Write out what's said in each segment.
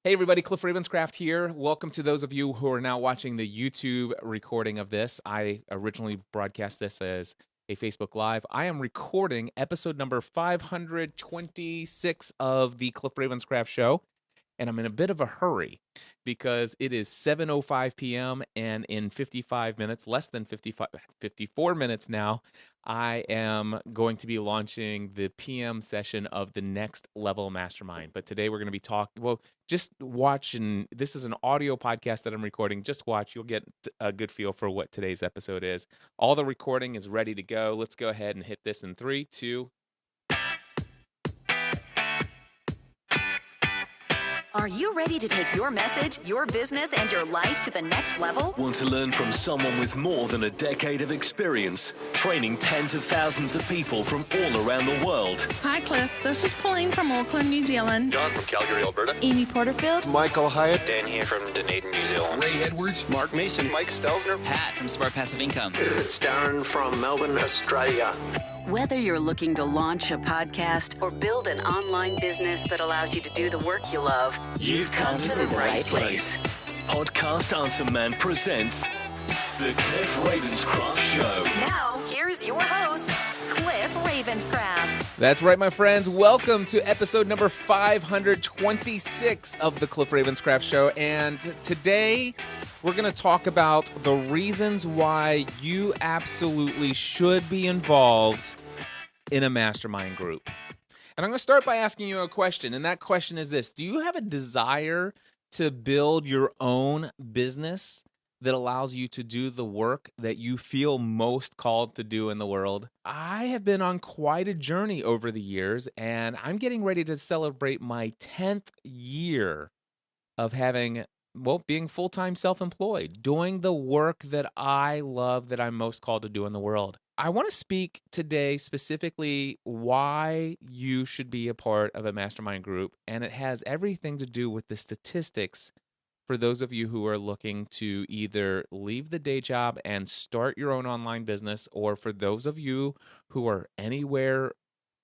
Hey everybody, Cliff Ravenscraft here. Welcome to those of you who are now watching the YouTube recording of this. I originally broadcast this as a Facebook Live. I am recording episode number 526 of the Cliff Ravenscraft Show, and I'm in a bit of a hurry because it is 7:05 p.m. and in 55 minutes, less than 54 minutes now, I am going to be launching the PM session of the Next Level Mastermind. But today we're going to be just watch, and this is an audio podcast that I'm recording. Just watch, you'll get a good feel for what today's episode is. All the recording is ready to go. Let's go ahead and hit this in 3, 2. Are you ready to take your message, your business, and your life to the next level? Want to learn from someone with more than a decade of experience, training tens of thousands of people from all around the world? Hi, Cliff. This is Pauline from Auckland, New Zealand. John from Calgary, Alberta. Amy Porterfield. Michael Hyatt. Dan here from Dunedin, New Zealand. Ray Edwards. Mark Mason. Mike Stelzner. Pat from Smart Passive Income. It's Darren from Melbourne, Australia. Whether you're looking to launch a podcast or build an online business that allows you to do the work you love, You've come to the right place. Podcast Answer Man presents The Cliff Ravenscraft Show. now here's your host, Cliff Ravenscraft. That's right, my friends. Welcome to episode number 526 of the Cliff Ravenscraft Show. And today we're going to talk about the reasons why you absolutely should be involved in a mastermind group. And I'm going to start by asking you a question. And that question is this: do you have a desire to build your own business that allows you to do the work that you feel most called to do in the world? I have been on quite a journey over the years, and I'm getting ready to celebrate my 10th year of being full-time self-employed, doing the work that I love, that I'm most called to do in the world. I want to speak today specifically why you should be a part of a mastermind group, and it has everything to do with the statistics for those of you who are looking to either leave the day job and start your own online business, or for those of you who are anywhere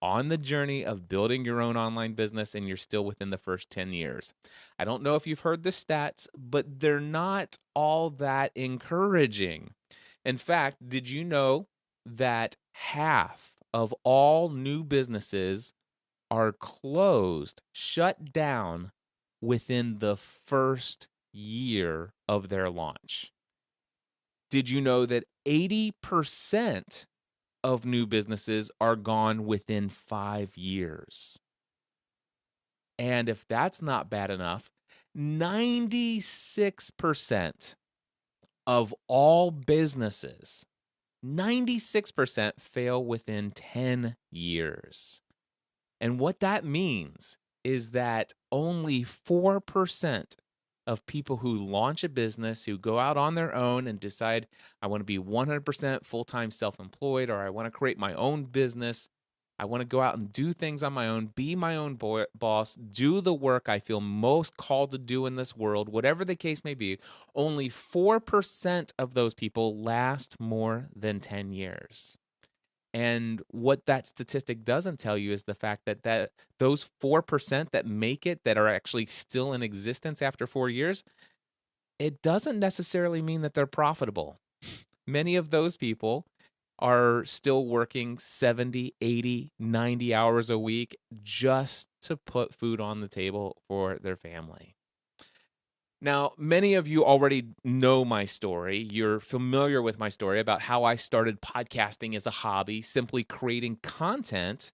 on the journey of building your own online business and you're still within the first 10 years. I don't know if you've heard the stats, but they're not all that encouraging. In fact, did you know that half of all new businesses are closed, shut down within the first year of their launch? Did you know that 80% of new businesses are gone within 5 years? And if that's not bad enough, 96% of all businesses, 96% fail within 10 years. And what that means is that only 4% of people who launch a business, who go out on their own and decide, I want to be 100% full-time self-employed, or I want to create my own business, I want to go out and do things on my own, be my own boss, do the work I feel most called to do in this world, whatever the case may be, only 4% of those people last more than 10 years. And what that statistic doesn't tell you is the fact that those 4% that make it, that are actually still in existence after 4 years, it doesn't necessarily mean that they're profitable. Many of those people are still working 70, 80, 90 hours a week just to put food on the table for their family. Now, many of you already know my story. You're familiar with my story about how I started podcasting as a hobby, simply creating content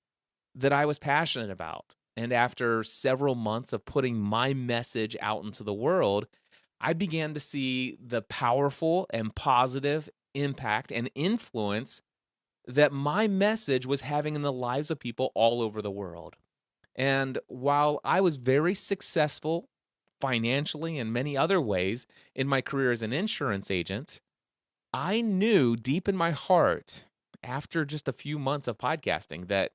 that I was passionate about. And after several months of putting my message out into the world, I began to see the powerful and positive impact and influence that my message was having in the lives of people all over the world. And while I was very successful financially and many other ways in my career as an insurance agent, I knew deep in my heart, after just a few months of podcasting, that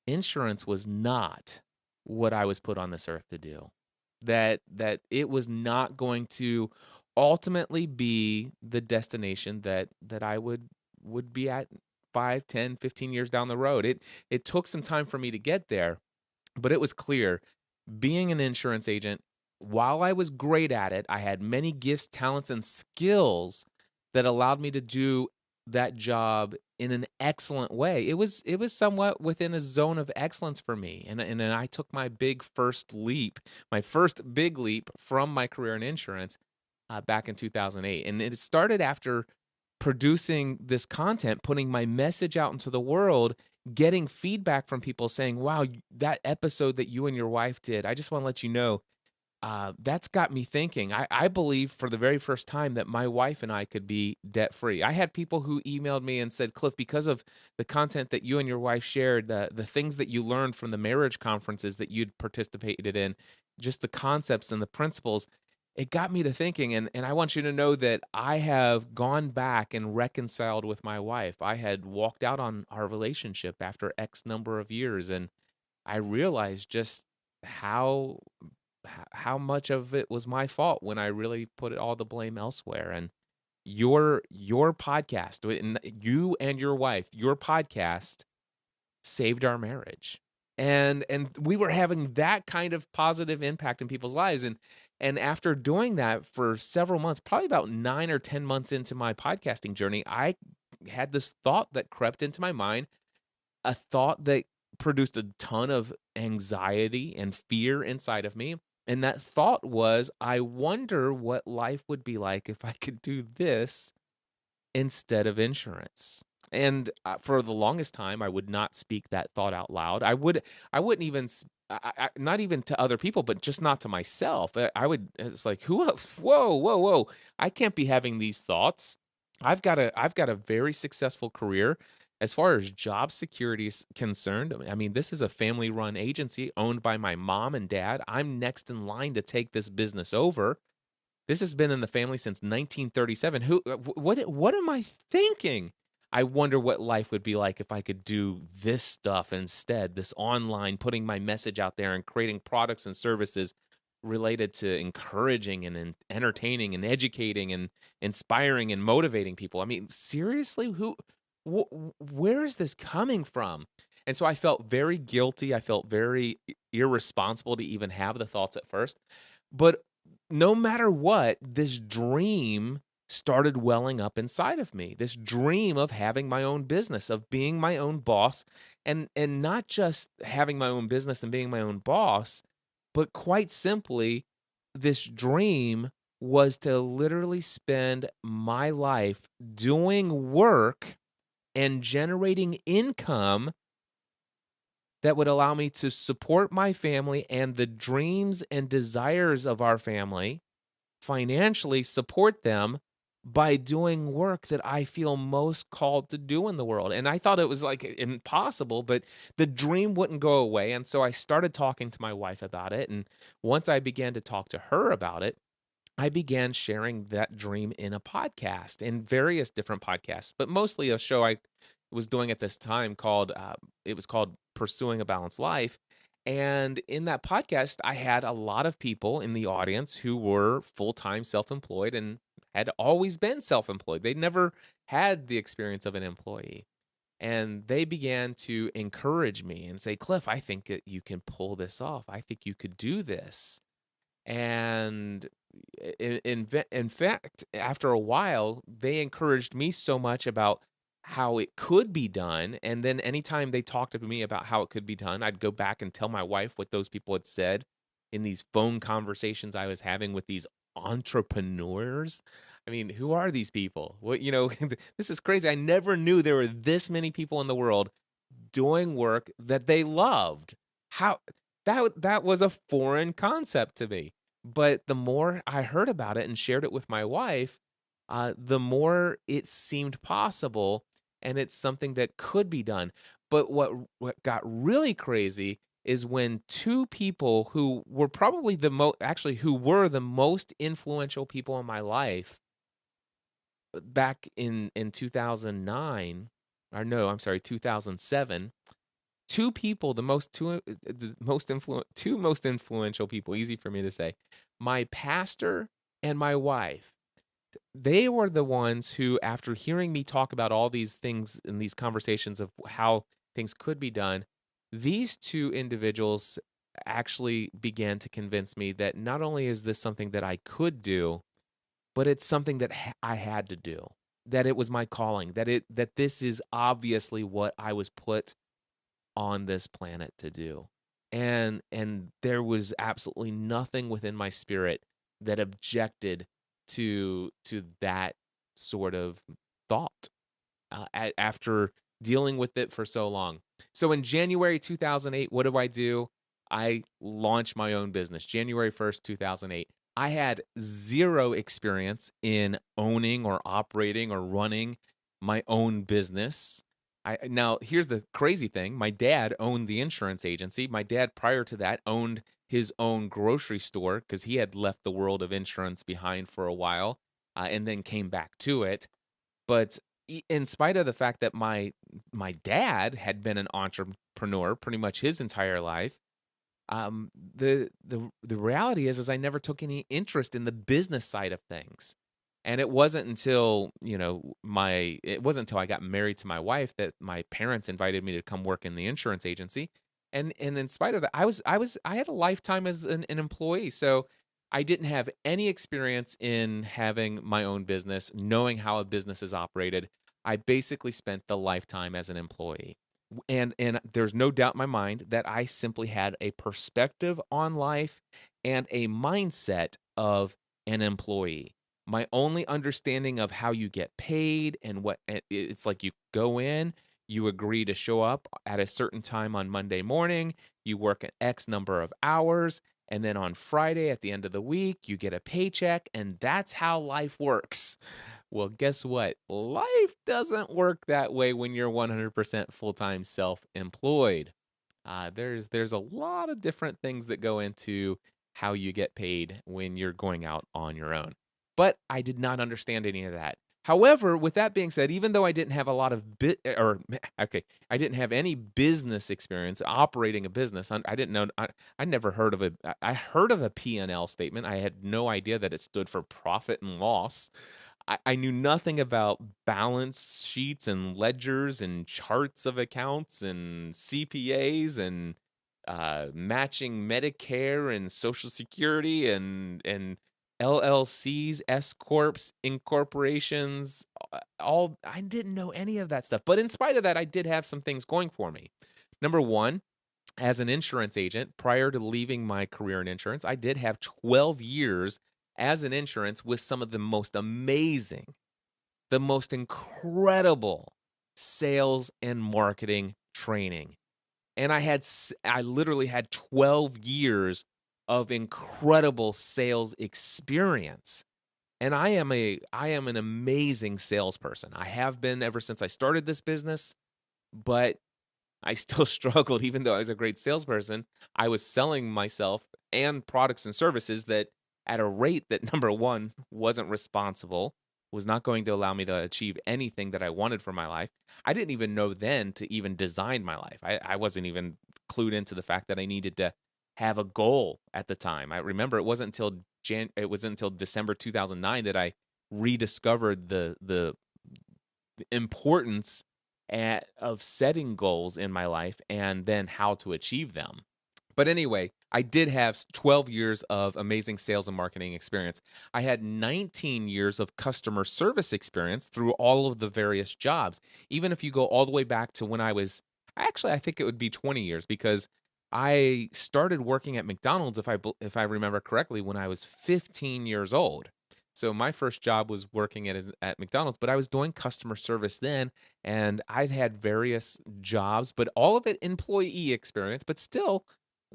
insurance was not what I was put on this earth to do. That it was not going to ultimately be the destination that I would be at 5, 10, 15 years down the road. It took some time for me to get there, but it was clear being an insurance agent while I was great at it, I had many gifts, talents, and skills that allowed me to do that job in an excellent way. It was somewhat within a zone of excellence for me, and then I took my first big leap from my career in insurance back in 2008, and it started after producing this content, putting my message out into the world, getting feedback from people saying, "Wow, that episode that you and your wife did, I just want to let you know." That's got me thinking. I believe for the very first time that my wife and I could be debt free. I had people who emailed me and said, Cliff, because of the content that you and your wife shared, the things that you learned from the marriage conferences that you'd participated in, just the concepts and the principles, it got me to thinking. And I want you to know that I have gone back and reconciled with my wife. I had walked out on our relationship after X number of years, and I realized just how how much of it was my fault when I really put all the blame elsewhere. And your podcast, and you and your wife, your podcast saved our marriage. And we were having that kind of positive impact in people's lives. And after doing that for several months, probably about 9 or 10 months into my podcasting journey, I had this thought that crept into my mind, a thought that produced a ton of anxiety and fear inside of me. And that thought was, I wonder what life would be like if I could do this instead of insurance. And for the longest time, I would not speak that thought out loud. I wouldn't even, not even to other people, but just not to myself. It's like, whoa, whoa, whoa. I can't be having these thoughts. I've got a very successful career. As far as job security is concerned, I mean, this is a family-run agency owned by my mom and dad. I'm next in line to take this business over. This has been in the family since 1937. What am I thinking? I wonder what life would be like if I could do this stuff instead, this online, putting my message out there and creating products and services related to encouraging and entertaining and educating and inspiring and motivating people. I mean, seriously, where is this coming from? And so I felt very guilty. I felt very irresponsible to even have the thoughts at first. But no matter what, this dream started welling up inside of me. This dream of having my own business, of being my own boss, and not just having my own business and being my own boss, but quite simply, this dream was to literally spend my life doing work and generating income that would allow me to support my family and the dreams and desires of our family, financially support them by doing work that I feel most called to do in the world. And I thought it was like impossible, but the dream wouldn't go away. And so I started talking to my wife about it. And once I began to talk to her about it, I began sharing that dream in a podcast, in various different podcasts, but mostly a show I was doing at this time called, it was called Pursuing a Balanced Life. And in that podcast, I had a lot of people in the audience who were full-time self-employed and had always been self-employed. They never had the experience of an employee. And they began to encourage me and say, Cliff, I think that you can pull this off. I think you could do this. And in fact, after a while, they encouraged me so much about how it could be done. And then anytime they talked to me about how it could be done, I'd go back and tell my wife what those people had said in these phone conversations I was having with these entrepreneurs. I mean, who are these people? What, this is crazy. I never knew there were this many people in the world doing work that they loved. How that was a foreign concept to me. But the more I heard about it and shared it with my wife, the more it seemed possible, and it's something that could be done. But what got really crazy is when two people who were probably who were the most influential people in my life back in 2009, or no, I'm sorry, 2007. Two people, two most influential people, easy for me to say, my pastor and my wife. They were the ones who, after hearing me talk about all these things in these conversations of how things could be done, these two individuals actually began to convince me that not only is this something that I could do, but it's something that I had to do. That it was my calling. That this is obviously what I was put on this planet to do. And there was absolutely nothing within my spirit that objected to that sort of thought after dealing with it for so long. So in January 2008, what do? I launched my own business. January 1st, 2008. I had zero experience in owning or operating or running my own business. Now here's the crazy thing. My dad owned the insurance agency. My dad prior to that owned his own grocery store because he had left the world of insurance behind for a while, and then came back to it. But in spite of the fact that my dad had been an entrepreneur pretty much his entire life, the reality is I never took any interest in the business side of things. And it wasn't until, it wasn't until I got married to my wife that my parents invited me to come work in the insurance agency. And in spite of that, I had a lifetime as an employee. So I didn't have any experience in having my own business, knowing how a business is operated. I basically spent the lifetime as an employee. And there's no doubt in my mind that I simply had a perspective on life and a mindset of an employee. My only understanding of how you get paid and what it's like, you go in, you agree to show up at a certain time on Monday morning, you work an X number of hours, and then on Friday at the end of the week, you get a paycheck, and that's how life works. Well, guess what? Life doesn't work that way when you're 100% full-time self-employed. There's a lot of different things that go into how you get paid when you're going out on your own. But I did not understand any of that. However, with that being said, even though I didn't have a lot of I didn't have any business experience operating a business. I didn't know. I never heard of I heard of a P&L statement. I had no idea that it stood for profit and loss. I knew nothing about balance sheets and ledgers and charts of accounts and CPAs and matching Medicare and Social Security and LLCs, S corps, incorporations. All I didn't know any of that stuff. But in spite of that, I did have some things going for me. Number one, as an insurance agent, prior to leaving my career in insurance, I did have 12 years as an insurance with some of the most amazing, the most incredible sales and marketing training. And I literally had 12 years of incredible sales experience. And I am an amazing salesperson. I have been ever since I started this business, but I still struggled even though I was a great salesperson. I was selling myself and products and services that at a rate that number one wasn't responsible, was not going to allow me to achieve anything that I wanted for my life. I didn't even know then to even design my life. I wasn't even clued into the fact that I needed to have a goal at the time. I remember it wasn't until December 2009 that I rediscovered the importance of setting goals in my life and then how to achieve them. But anyway, I did have 12 years of amazing sales and marketing experience. I had 19 years of customer service experience through all of the various jobs. Even if you go all the way back to when I think it would be 20 years because I started working at McDonald's, if I remember correctly, when I was 15 years old. So my first job was working at McDonald's, but I was doing customer service then, and I've had various jobs, but all of it employee experience, but still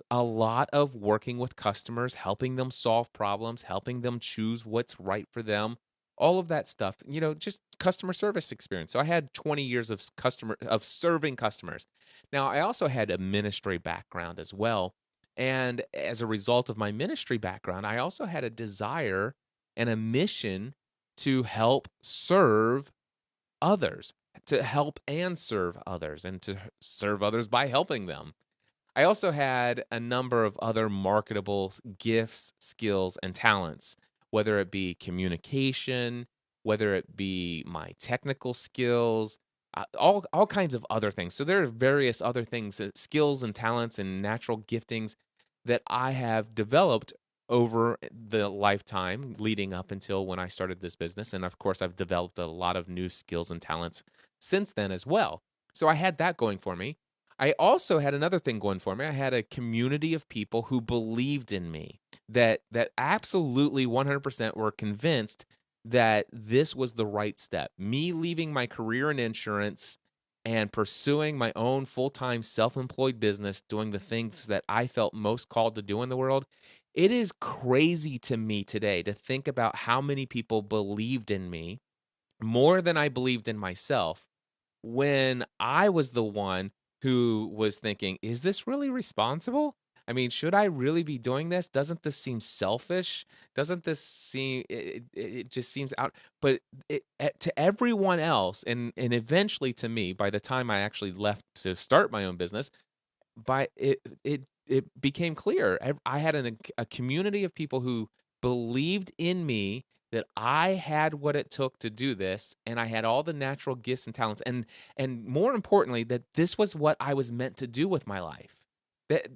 a lot of working with customers, helping them solve problems, helping them choose what's right for them, all of that stuff, just customer service experience. So I had 20 years of serving customers. Now, I also had a ministry background as well. And as a result of my ministry background, I also had a desire and a mission to help serve others, to help and serve others, and to serve others by helping them. I also had a number of other marketable gifts, skills, and talents, whether it be communication, whether it be my technical skills, all kinds of other things. So there are various other things, skills and talents and natural giftings that I have developed over the lifetime leading up until when I started this business. And of course, I've developed a lot of new skills and talents since then as well. So I had that going for me. I also had another thing going for me. I had a community of people who believed in me, that absolutely 100% were convinced that this was the right step. Me leaving my career in insurance and pursuing my own full-time self-employed business, doing the things that I felt most called to do in the world. It is crazy to me today to think about how many people believed in me more than I believed in myself when I was the one who was thinking, is this really responsible? I mean, should I really be doing this? Doesn't this seem selfish? Doesn't this seem it just seems out, but to everyone else, and eventually to me, by the time I actually left to start my own business, by it became clear. I had a community of people who believed in me, that I had what it took to do this, and I had all the natural gifts and talents, and more importantly, that this was what I was meant to do with my life. That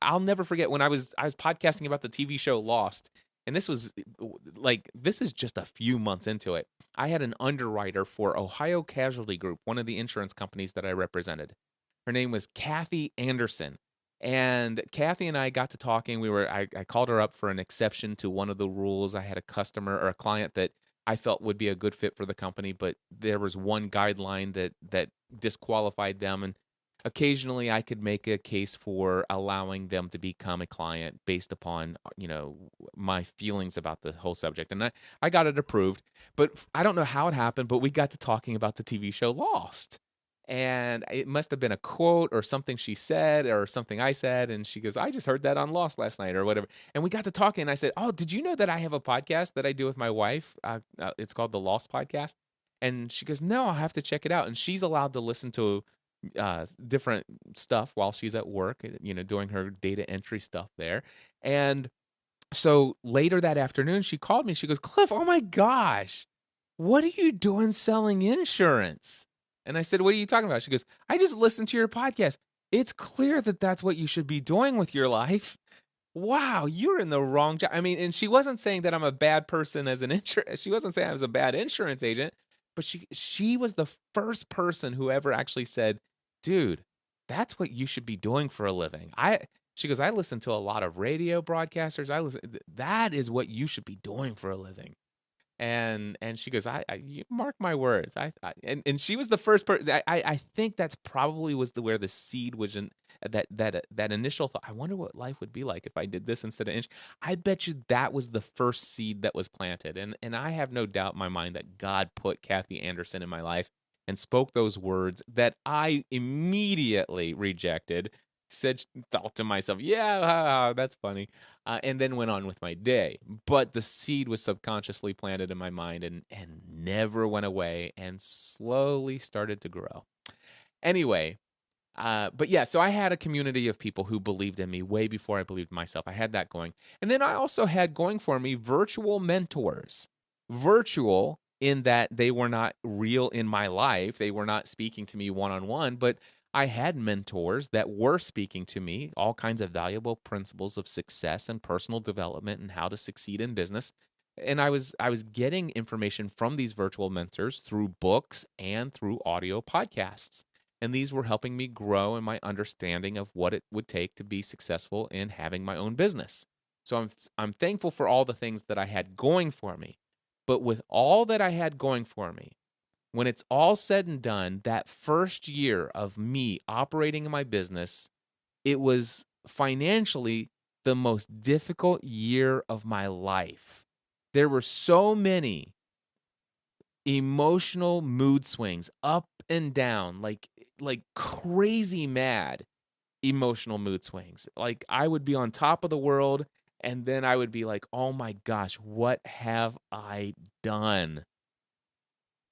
I'll never forget when I was podcasting about the TV show Lost, and this is just a few months into it. I had an underwriter for Ohio Casualty Group, one of the insurance companies that I represented. Her name was Kathy Anderson. And Kathy and I got to talking. I called her up for an exception to one of the rules. I had a customer or a client that I felt would be a good fit for the company, but there was one guideline that disqualified them. And occasionally I could make a case for allowing them to become a client based upon, my feelings about the whole subject. And I got it approved, but I don't know how it happened, but we got to talking about the TV show Lost. And it must have been a quote or something she said or something I said. And she goes, I just heard that on Lost last night or whatever. And we got to talking. And I said, oh, did you know that I have a podcast that I do with my wife? It's called the Lost Podcast. And she goes, no, I'll have to check it out. And she's allowed to listen to different stuff while she's at work, doing her data entry stuff there. And so later that afternoon, she called me. She goes, Cliff, oh my gosh, what are you doing selling insurance? And I said, what are you talking about? She goes, I just listened to your podcast. It's clear that that's what you should be doing with your life. Wow, you're in the wrong job. I mean, and she wasn't saying that I'm a bad person as an insurance. She wasn't saying I was a bad insurance agent, but she was the first person who ever actually said, dude, that's what you should be doing for a living. She goes, I listen to a lot of radio broadcasters. That is what you should be doing for a living. And she goes, you mark my words. And she was the first person. I think that's probably was where the seed was in that initial thought. I wonder what life would be like if I did this instead of inch. I bet you that was the first seed that was planted. And I have no doubt in my mind that God put Kathy Anderson in my life and spoke those words that I immediately rejected. Thought to myself, yeah, that's funny, and then went on with my day. But the seed was subconsciously planted in my mind and never went away and slowly started to grow. Anyway, but yeah, so I had a community of people who believed in me way before I believed in myself. I had that going. And then I also had going for me virtual mentors. Virtual in that they were not real in my life. They were not speaking to me one-on-one, but I had mentors that were speaking to me all kinds of valuable principles of success and personal development and how to succeed in business. And I was getting information from these virtual mentors through books and through audio podcasts. And these were helping me grow in my understanding of what it would take to be successful in having my own business. So I'm thankful for all the things that I had going for me. But with all that I had going for me, when it's all said and done, that first year of me operating in my business, it was financially the most difficult year of my life. There were so many emotional mood swings up and down, like crazy mad emotional mood swings. Like I would be on top of the world and then I would be like, "Oh my gosh, what have I done?"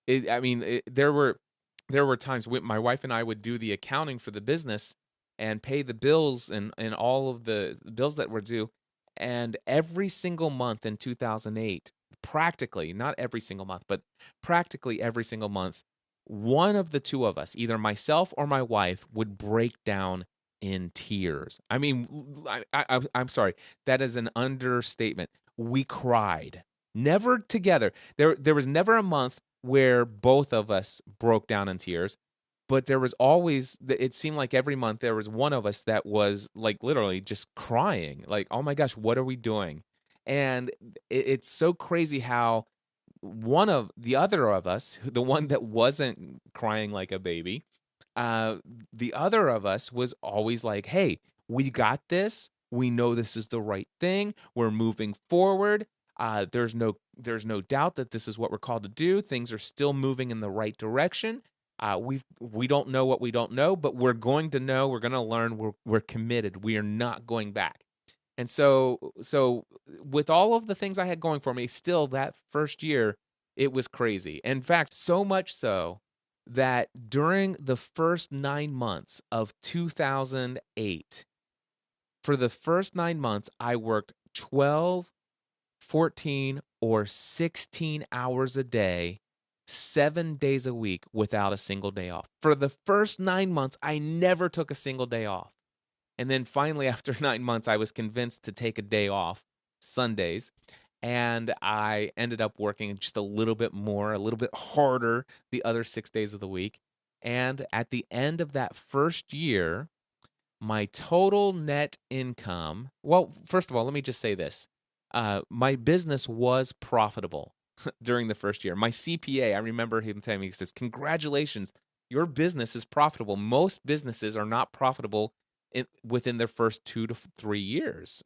There were times when my wife and I would do the accounting for the business and pay the bills and all of the bills that were due. And every single month in 2008, practically, not every single month, but practically every single month, one of the two of us, either myself or my wife, would break down in tears. I mean, I'm sorry. That is an understatement. We cried. Never together. There was never a month where both of us broke down in tears, but there was always, it seemed like every month there was one of us that was like literally just crying. Like, oh my gosh, what are we doing? And it's so crazy how one of the other of us, the one that wasn't crying like a baby, uh, the other of us was always like, "Hey, we got this. We know this is the right thing. We're moving forward. There's no doubt that this is what we're called to do. Things are still moving in the right direction. We don't know what we don't know, but we're going to know. We're going to learn. We're committed. We are not going back." And so with all of the things I had going for me, still that first year, it was crazy. In fact, so much so that during the first 9 months of 2008, for the first 9 months, I worked 12, 14, or 16 hours a day, 7 days a week without a single day off. For the first 9 months, I never took a single day off. And then finally, after 9 months, I was convinced to take a day off, Sundays, and I ended up working just a little bit more, a little bit harder the other 6 days of the week. And at the end of that first year, my total net income, well, first of all, let me just say this. My business was profitable during the first year. My CPA, I remember him telling me, he says, "Congratulations, your business is profitable. Most businesses are not profitable within their first 2 to 3 years."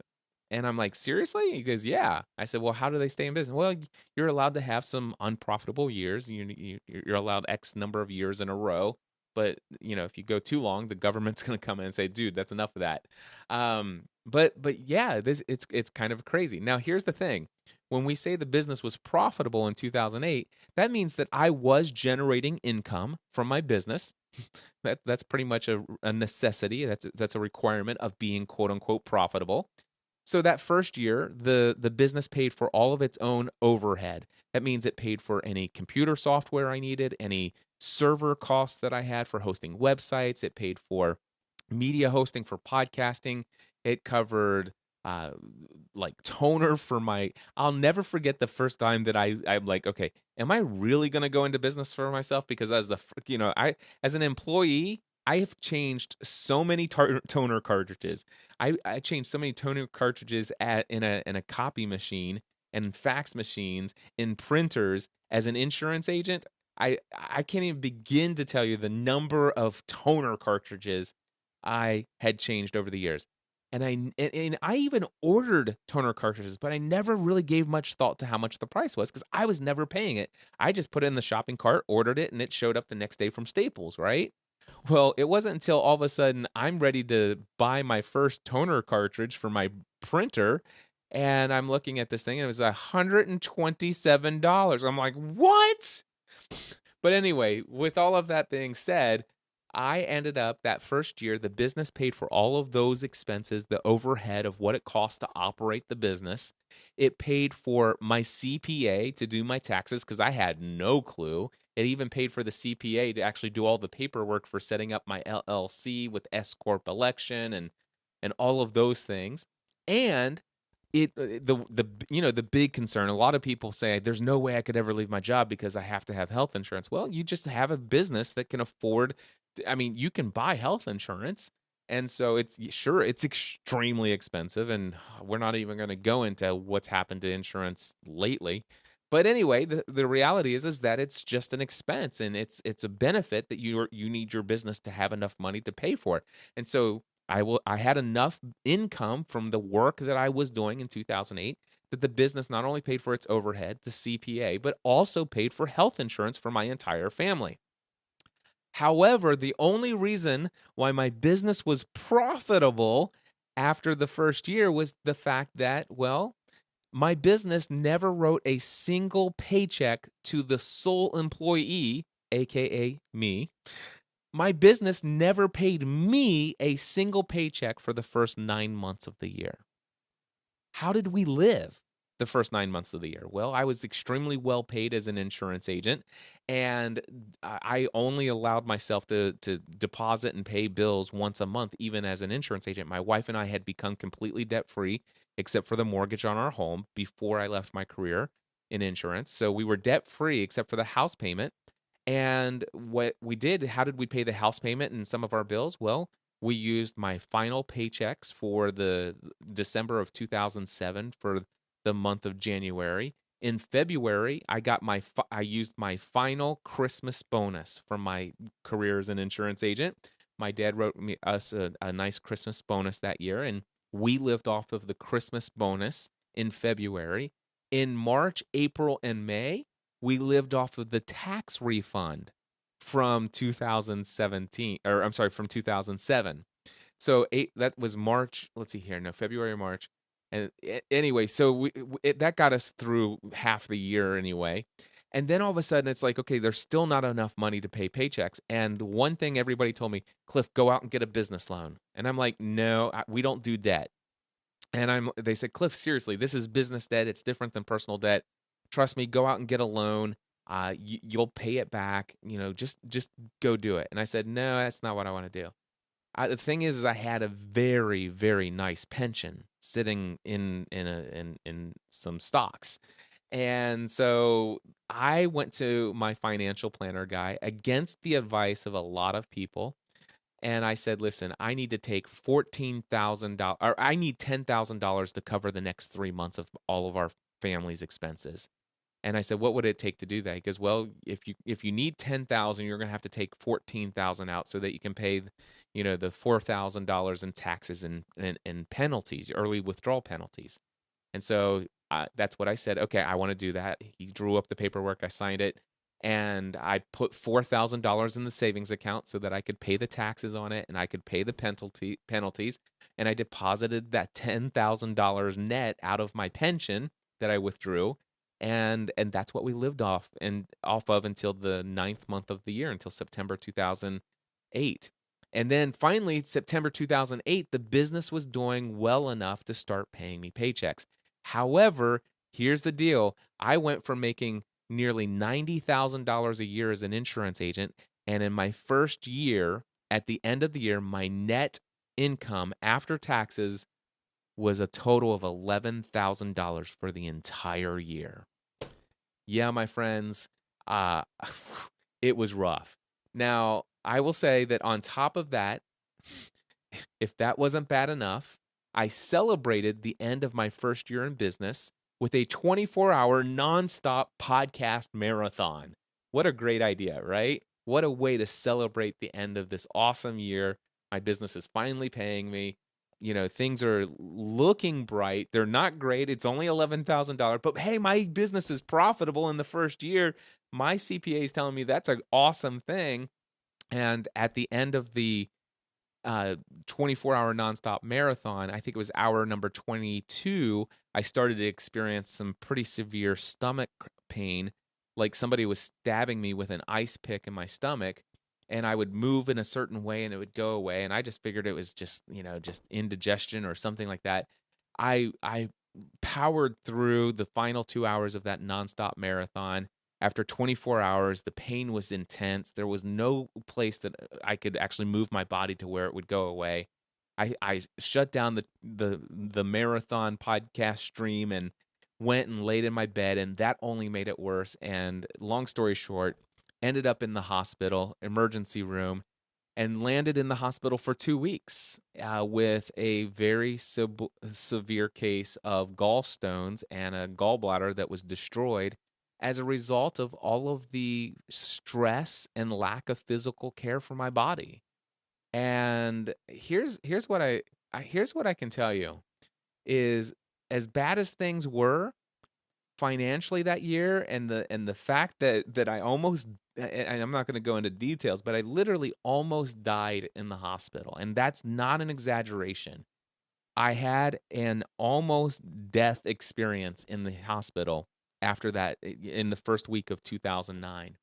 And I'm like, "Seriously?" He goes, "Yeah." I said, "Well, how do they stay in business?" "Well, you're allowed to have some unprofitable years. You're allowed X number of years in a row. But if you go too long, the government's going to come in and say, 'Dude, that's enough of that.'" But yeah, it's kind of crazy. Now, here's the thing: when we say the business was profitable in 2008, that means that I was generating income from my business. That's pretty much a necessity. That's a requirement of being quote unquote profitable. So that first year, the business paid for all of its own overhead. That means it paid for any computer software I needed, any server costs that I had for hosting websites. It paid for media hosting for podcasting. It covered uh like toner for my, I'll never forget the first time that I'm like, okay, am I really going to go into business for myself? Because I, as an employee, I have changed so many toner cartridges. I changed so many toner cartridges in a copy machine and fax machines, in printers. As an insurance agent, I can't even begin to tell you the number of toner cartridges I had changed over the years. And I even ordered toner cartridges, but I never really gave much thought to how much the price was because I was never paying it. I just put it in the shopping cart, ordered it, and it showed up the next day from Staples, right? Well, it wasn't until all of a sudden I'm ready to buy my first toner cartridge for my printer, and I'm looking at this thing, and it was $127. I'm like, what? But anyway, with all of that being said, I ended up that first year, the business paid for all of those expenses, the overhead of what it costs to operate the business. It paid for my CPA to do my taxes because I had no clue. It even paid for the CPA to actually do all the paperwork for setting up my LLC with S corp election and all of those things. And the big concern, a lot of people say there's no way I could ever leave my job because I have to have health insurance. Well, you just have a business that can afford, I mean, you can buy health insurance. And so it's extremely expensive, and we're not even going to go into what's happened to insurance lately. But anyway, the reality is that it's just an expense, and it's a benefit that you need your business to have enough money to pay for it. And so I had enough income from the work that I was doing in 2008 that the business not only paid for its overhead, the CPA, but also paid for health insurance for my entire family. However, the only reason why my business was profitable after the first year was the fact that, well, my business never wrote a single paycheck to the sole employee, aka me. My business never paid me a single paycheck for the first 9 months of the year. How did we live? the first 9 months of the year? Well, I was extremely well paid as an insurance agent, and I only allowed myself to deposit and pay bills once a month, even as an insurance agent. My wife and I had become completely debt free, except for the mortgage on our home before I left my career in insurance. So we were debt free except for the house payment. And what we did, how did we pay the house payment and some of our bills? Well, we used my final paychecks for the December of 2007 for the month of January. In February, I used my final Christmas bonus from my career as an insurance agent. My dad wrote us a nice Christmas bonus that year, and we lived off of the Christmas bonus in February. In March, April, and May, we lived off of the tax refund from 2017, or I'm sorry, from 2007. So that was March. Let's see here. No, February, March. And anyway, so that got us through half the year anyway. And then all of a sudden it's like, okay, there's still not enough money to pay paychecks. And one thing everybody told me, Cliff, go out and get a business loan. And I'm like, no, we don't do debt. And they said, Cliff, seriously, this is business debt. It's different than personal debt. Trust me, go out and get a loan. You'll pay it back. Just go do it. And I said, no, that's not what I want to do. The thing is I had a very, very nice pension sitting in some stocks. And so I went to my financial planner guy against the advice of a lot of people. And I said, listen, I need to take $14,000, or I need $10,000 to cover the next 3 months of all of our family's expenses. And I said, what would it take to do that? He goes, well, if you need 10,000, you're going to have to take 14,000 out so that you can pay, the $4,000 in taxes and penalties, early withdrawal penalties. And so that's what I said. Okay, I want to do that. He drew up the paperwork. I signed it. And I put $4,000 in the savings account so that I could pay the taxes on it and I could pay the penalties. And I deposited that $10,000 net out of my pension that I withdrew. And that's what we lived off of until the 9th month of the year, until September 2008. And then finally, September 2008, the business was doing well enough to start paying me paychecks. However, here's the deal. I went from making nearly $90,000 a year as an insurance agent, and in my first year, at the end of the year, my net income after taxes was a total of $11,000 for the entire year. Yeah, my friends, it was rough. Now, I will say that on top of that, if that wasn't bad enough, I celebrated the end of my first year in business with a 24-hour nonstop podcast marathon. What a great idea, right? What a way to celebrate the end of this awesome year. My business is finally paying me. Things are looking bright. They're not great. It's only $11,000, but hey, my business is profitable in the first year. My CPA is telling me that's an awesome thing. And at the end of the 24-hour nonstop marathon, I think it was hour number 22, I started to experience some pretty severe stomach pain, like somebody was stabbing me with an ice pick in my stomach, and I would move in a certain way and it would go away, and I just figured it was just indigestion or something like that. I powered through the final 2 hours of that nonstop marathon. After 24 hours, the pain was intense. There was no place that I could actually move my body to where it would go away. I shut down the marathon podcast stream and went and laid in my bed, and that only made it worse. And long story short, ended up in the hospital, emergency room, and landed in the hospital for 2 weeks with a very severe case of gallstones and a gallbladder that was destroyed as a result of all of the stress and lack of physical care for my body. And here's what I can tell you is, as bad as things were financially that year, and the fact that I almost, and I'm not going to go into details, but I literally almost died in the hospital, and that's not an exaggeration. I had an almost death experience in the hospital after that, in the first week of 2009.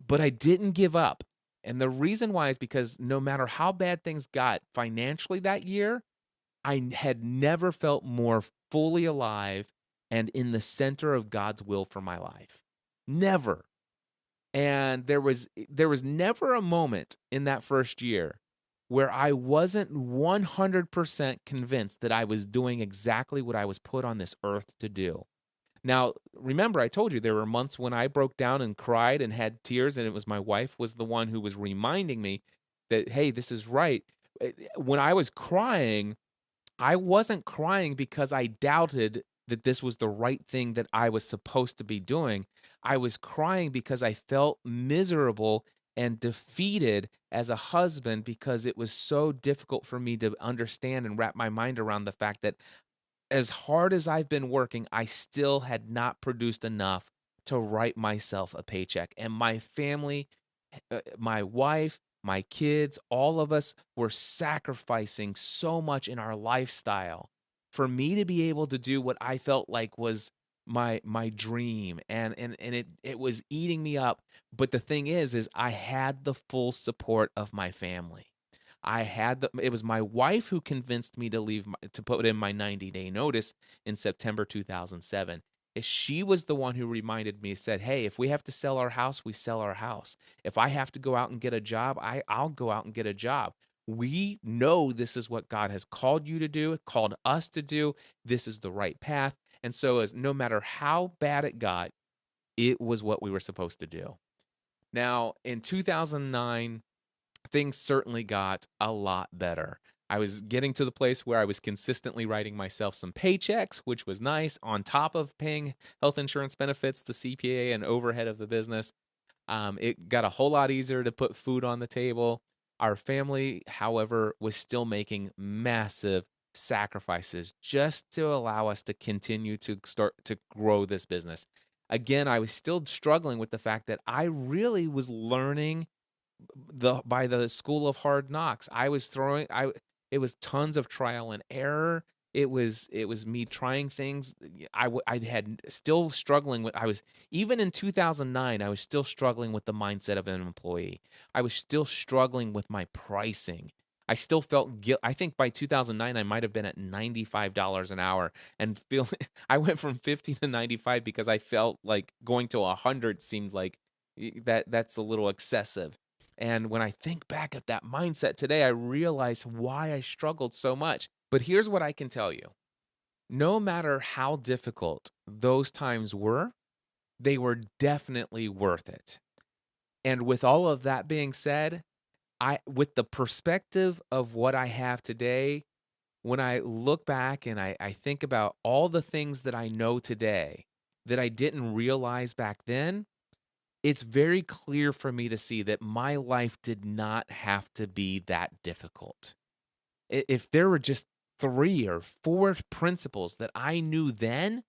But I didn't give up. And the reason why is because no matter how bad things got financially that year, I had never felt more fully alive and in the center of God's will for my life. Never. And there was never a moment in that first year where I wasn't 100% convinced that I was doing exactly what I was put on this earth to do. Now, remember, I told you there were months when I broke down and cried and had tears, and it was my wife was the one who was reminding me that, hey, this is right. When I was crying, I wasn't crying because I doubted that this was the right thing that I was supposed to be doing. I was crying because I felt miserable and defeated as a husband because it was so difficult for me to understand and wrap my mind around the fact that as hard as I've been working, I still had not produced enough to write myself a paycheck. And my family, my wife, my kids, all of us were sacrificing so much in our lifestyle for me to be able to do what I felt like was my dream, and it was eating me up. But the thing is I had the full support of my family. It was my wife who convinced me to to put in my 90-day notice in September 2007. She was the one who reminded me, said, hey, if we have to sell our house, we sell our house. If I have to go out and get a job, I'll go out and get a job. We know this is what God has called you to do, called us to do. This is the right path. And so as no matter how bad it got, it was what we were supposed to do. Now, in 2009, things certainly got a lot better. I was getting to the place where I was consistently writing myself some paychecks, which was nice, on top of paying health insurance benefits, the CPA, and overhead of the business. It got a whole lot easier to put food on the table. Our family, however, was still making massive sacrifices just to allow us to continue to start to grow this business. Again, I was still struggling with the fact that I really was learning by the school of hard knocks. It was tons of trial and error. It was me trying things. I had still struggling with. I was even in 2009. I was still struggling with the mindset of an employee. I was still struggling with my pricing. I still felt guilt. I think by 2009 I might have been at $95 an hour and feel. I went from 50 to 95 because I felt like going to 100 seemed like that's a little excessive. And when I think back at that mindset today, I realize why I struggled so much. But here's what I can tell you. No matter how difficult those times were, they were definitely worth it. And with all of that being said, with the perspective of what I have today, when I look back and I think about all the things that I know today that I didn't realize back then, it's very clear for me to see that my life did not have to be that difficult. If there were just 3 or 4 principles that I knew then,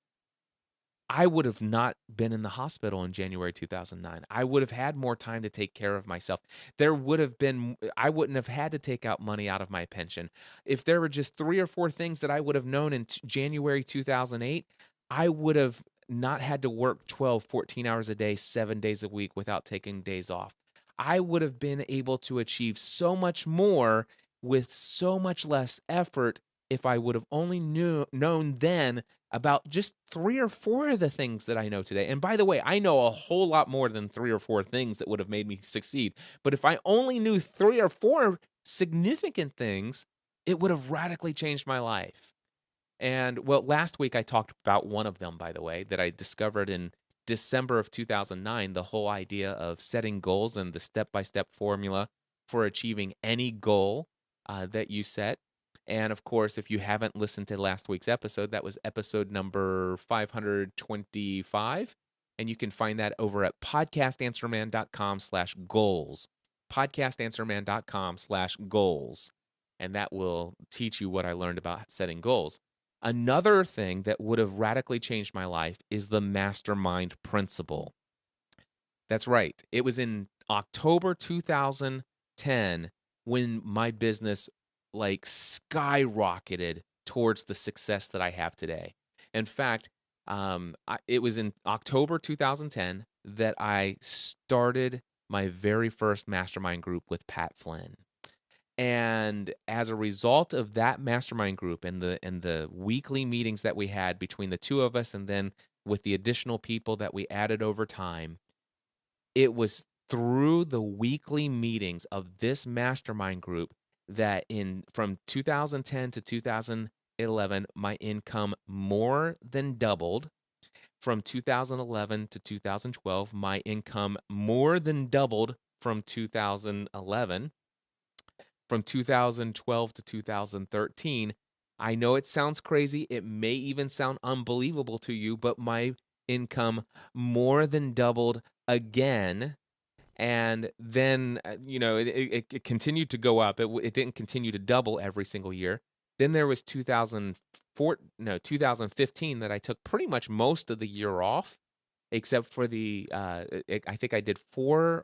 I would have not been in the hospital in January 2009. I would have had more time to take care of myself. I wouldn't have had to take out money out of my pension. If there were just 3 or 4 things that I would have known in January 2008, I would have not had to work 12, 14 hours a day, 7 days a week without taking days off. I would have been able to achieve so much more with so much less effort if I would have only known then about just 3 or 4 of the things that I know today. And by the way, I know a whole lot more than 3 or 4 things that would have made me succeed. But if I only knew 3 or 4 significant things, it would have radically changed my life. And well, last week I talked about one of them, by the way, that I discovered in December of 2009, the whole idea of setting goals and the step-by-step formula for achieving any goal that you set. And of course, if you haven't listened to last week's episode, that was episode number 525. And you can find that over at podcastanswerman.com/goals. Podcastanswerman.com/goals. And that will teach you what I learned about setting goals. Another thing that would have radically changed my life is the Mastermind principle. That's right. It was in October 2010 when my business skyrocketed towards the success that I have today. In fact, it was in October 2010 that I started my very first mastermind group with Pat Flynn. And as a result of that mastermind group and the weekly meetings that we had between the two of us, and then with the additional people that we added over time, it was through the weekly meetings of this mastermind group that in from 2010 to 2011, my income more than doubled. From 2011 to 2012, my income more than doubled from 2011. From 2012 to 2013, I know it sounds crazy. It may even sound unbelievable to you, but my income more than doubled again. And then, it continued to go up. It didn't continue to double every single year. Then there was 2015 that I took pretty much most of the year off, except for I think I did 2 or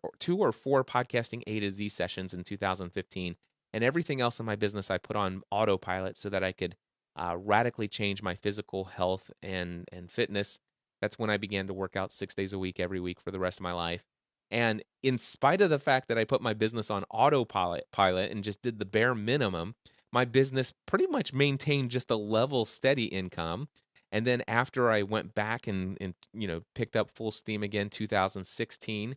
4 podcasting A to Z sessions in 2015, and everything else in my business I put on autopilot so that I could radically change my physical health and fitness. That's when I began to work out 6 days a week, every week for the rest of my life. And in spite of the fact that I put my business on autopilot and just did the bare minimum, my business pretty much maintained just a level, steady income. And then after I went back and picked up full steam again, 2016,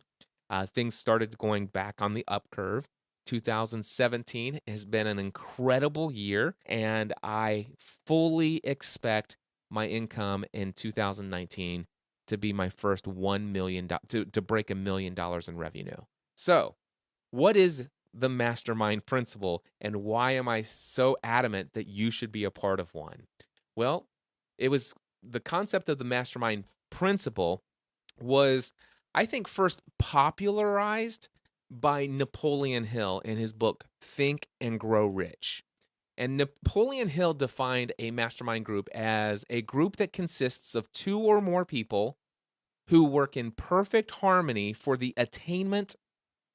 things started going back on the up curve. 2017 has been an incredible year, and I fully expect my income in 2019 to be my first $1 million, to break $1 million in revenue. So, what is the mastermind principle, and why am I so adamant that you should be a part of one? Well, it was the concept of the mastermind principle was, I think, first popularized by Napoleon Hill in his book Think and Grow Rich. And Napoleon Hill defined a mastermind group as a group that consists of 2 or more people who work in perfect harmony for the attainment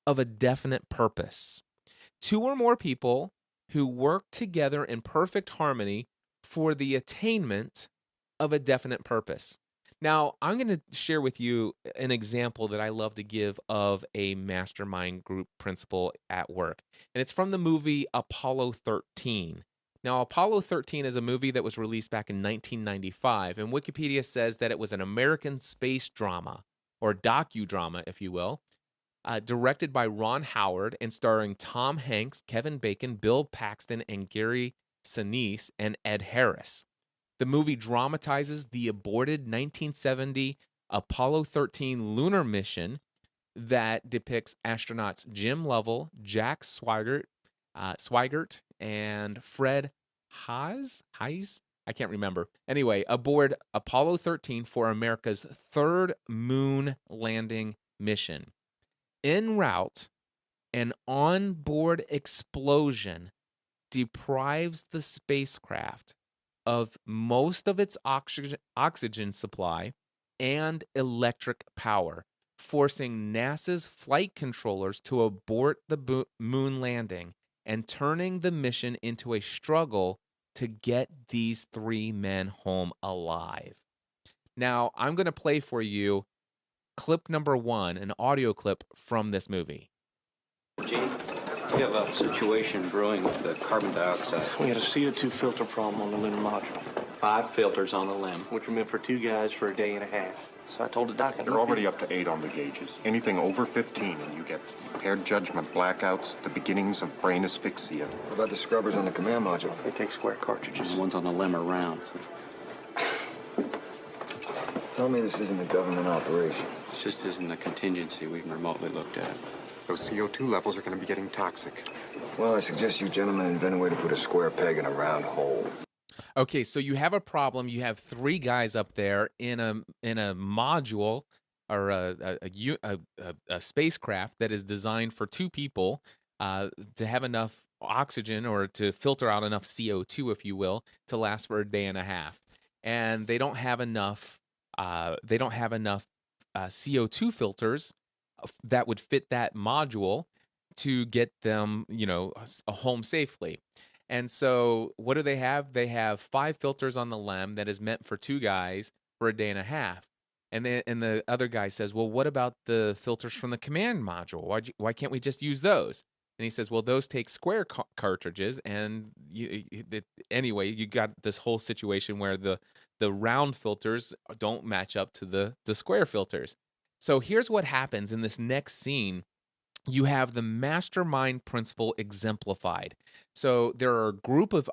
of a definite purpose. 2 or more people who work together in perfect harmony for the attainment of a definite purpose. Now, I'm going to share with you an example that I love to give of a mastermind group principle at work. And it's from the movie Apollo 13. Now, Apollo 13 is a movie that was released back in 1995, and Wikipedia says that it was an American space drama, or docudrama, if you will, directed by Ron Howard and starring Tom Hanks, Kevin Bacon, Bill Paxton, and Gary Sinise, and Ed Harris. The movie dramatizes the aborted 1970 Apollo 13 lunar mission that depicts astronauts Jim Lovell, Jack Swigert, and Fred Haise? I can't remember. Anyway, aboard Apollo 13 for America's 3rd moon landing mission. En route, an onboard explosion deprives the spacecraft of most of its oxygen supply and electric power, forcing NASA's flight controllers to abort the moon landing and turning the mission into a struggle to get these 3 men home alive. Now, I'm going to play for you clip number 1, an audio clip from this movie. Gene, we have a situation brewing with the carbon dioxide. We had a CO2 filter problem on the lunar module. 5 filters on the limb. Which were meant for 2 guys for a day and a half. So I told the doc, You're already up to 8 on the gauges. Anything over 15 and you get impaired judgment, blackouts, the beginnings of brain asphyxia. What about the scrubbers on the command module? They take square cartridges. The ones on the limb are round. Tell me this isn't a government operation. This just isn't a contingency we've remotely looked at. Those CO2 levels are going to be getting toxic. Well, I suggest you gentlemen invent a way to put a square peg in a round hole. Okay, so you have a problem. You have 3 guys up there in a module or a spacecraft that is designed for 2 people to have enough oxygen or to filter out enough CO2, if you will, to last for a day and a half. And they don't have enough. CO2 filters that would fit that module to get them, home safely. And so what do they have? They have 5 filters on the LEM that is meant for 2 guys for a day and a half. And the other guy says, well, what about the filters from the command module? Why can't we just use those? And he says, well, those take square cartridges. And anyway, you got this whole situation where the round filters don't match up to the square filters. So here's what happens in this next scene. You have the mastermind principle exemplified. So there are a group of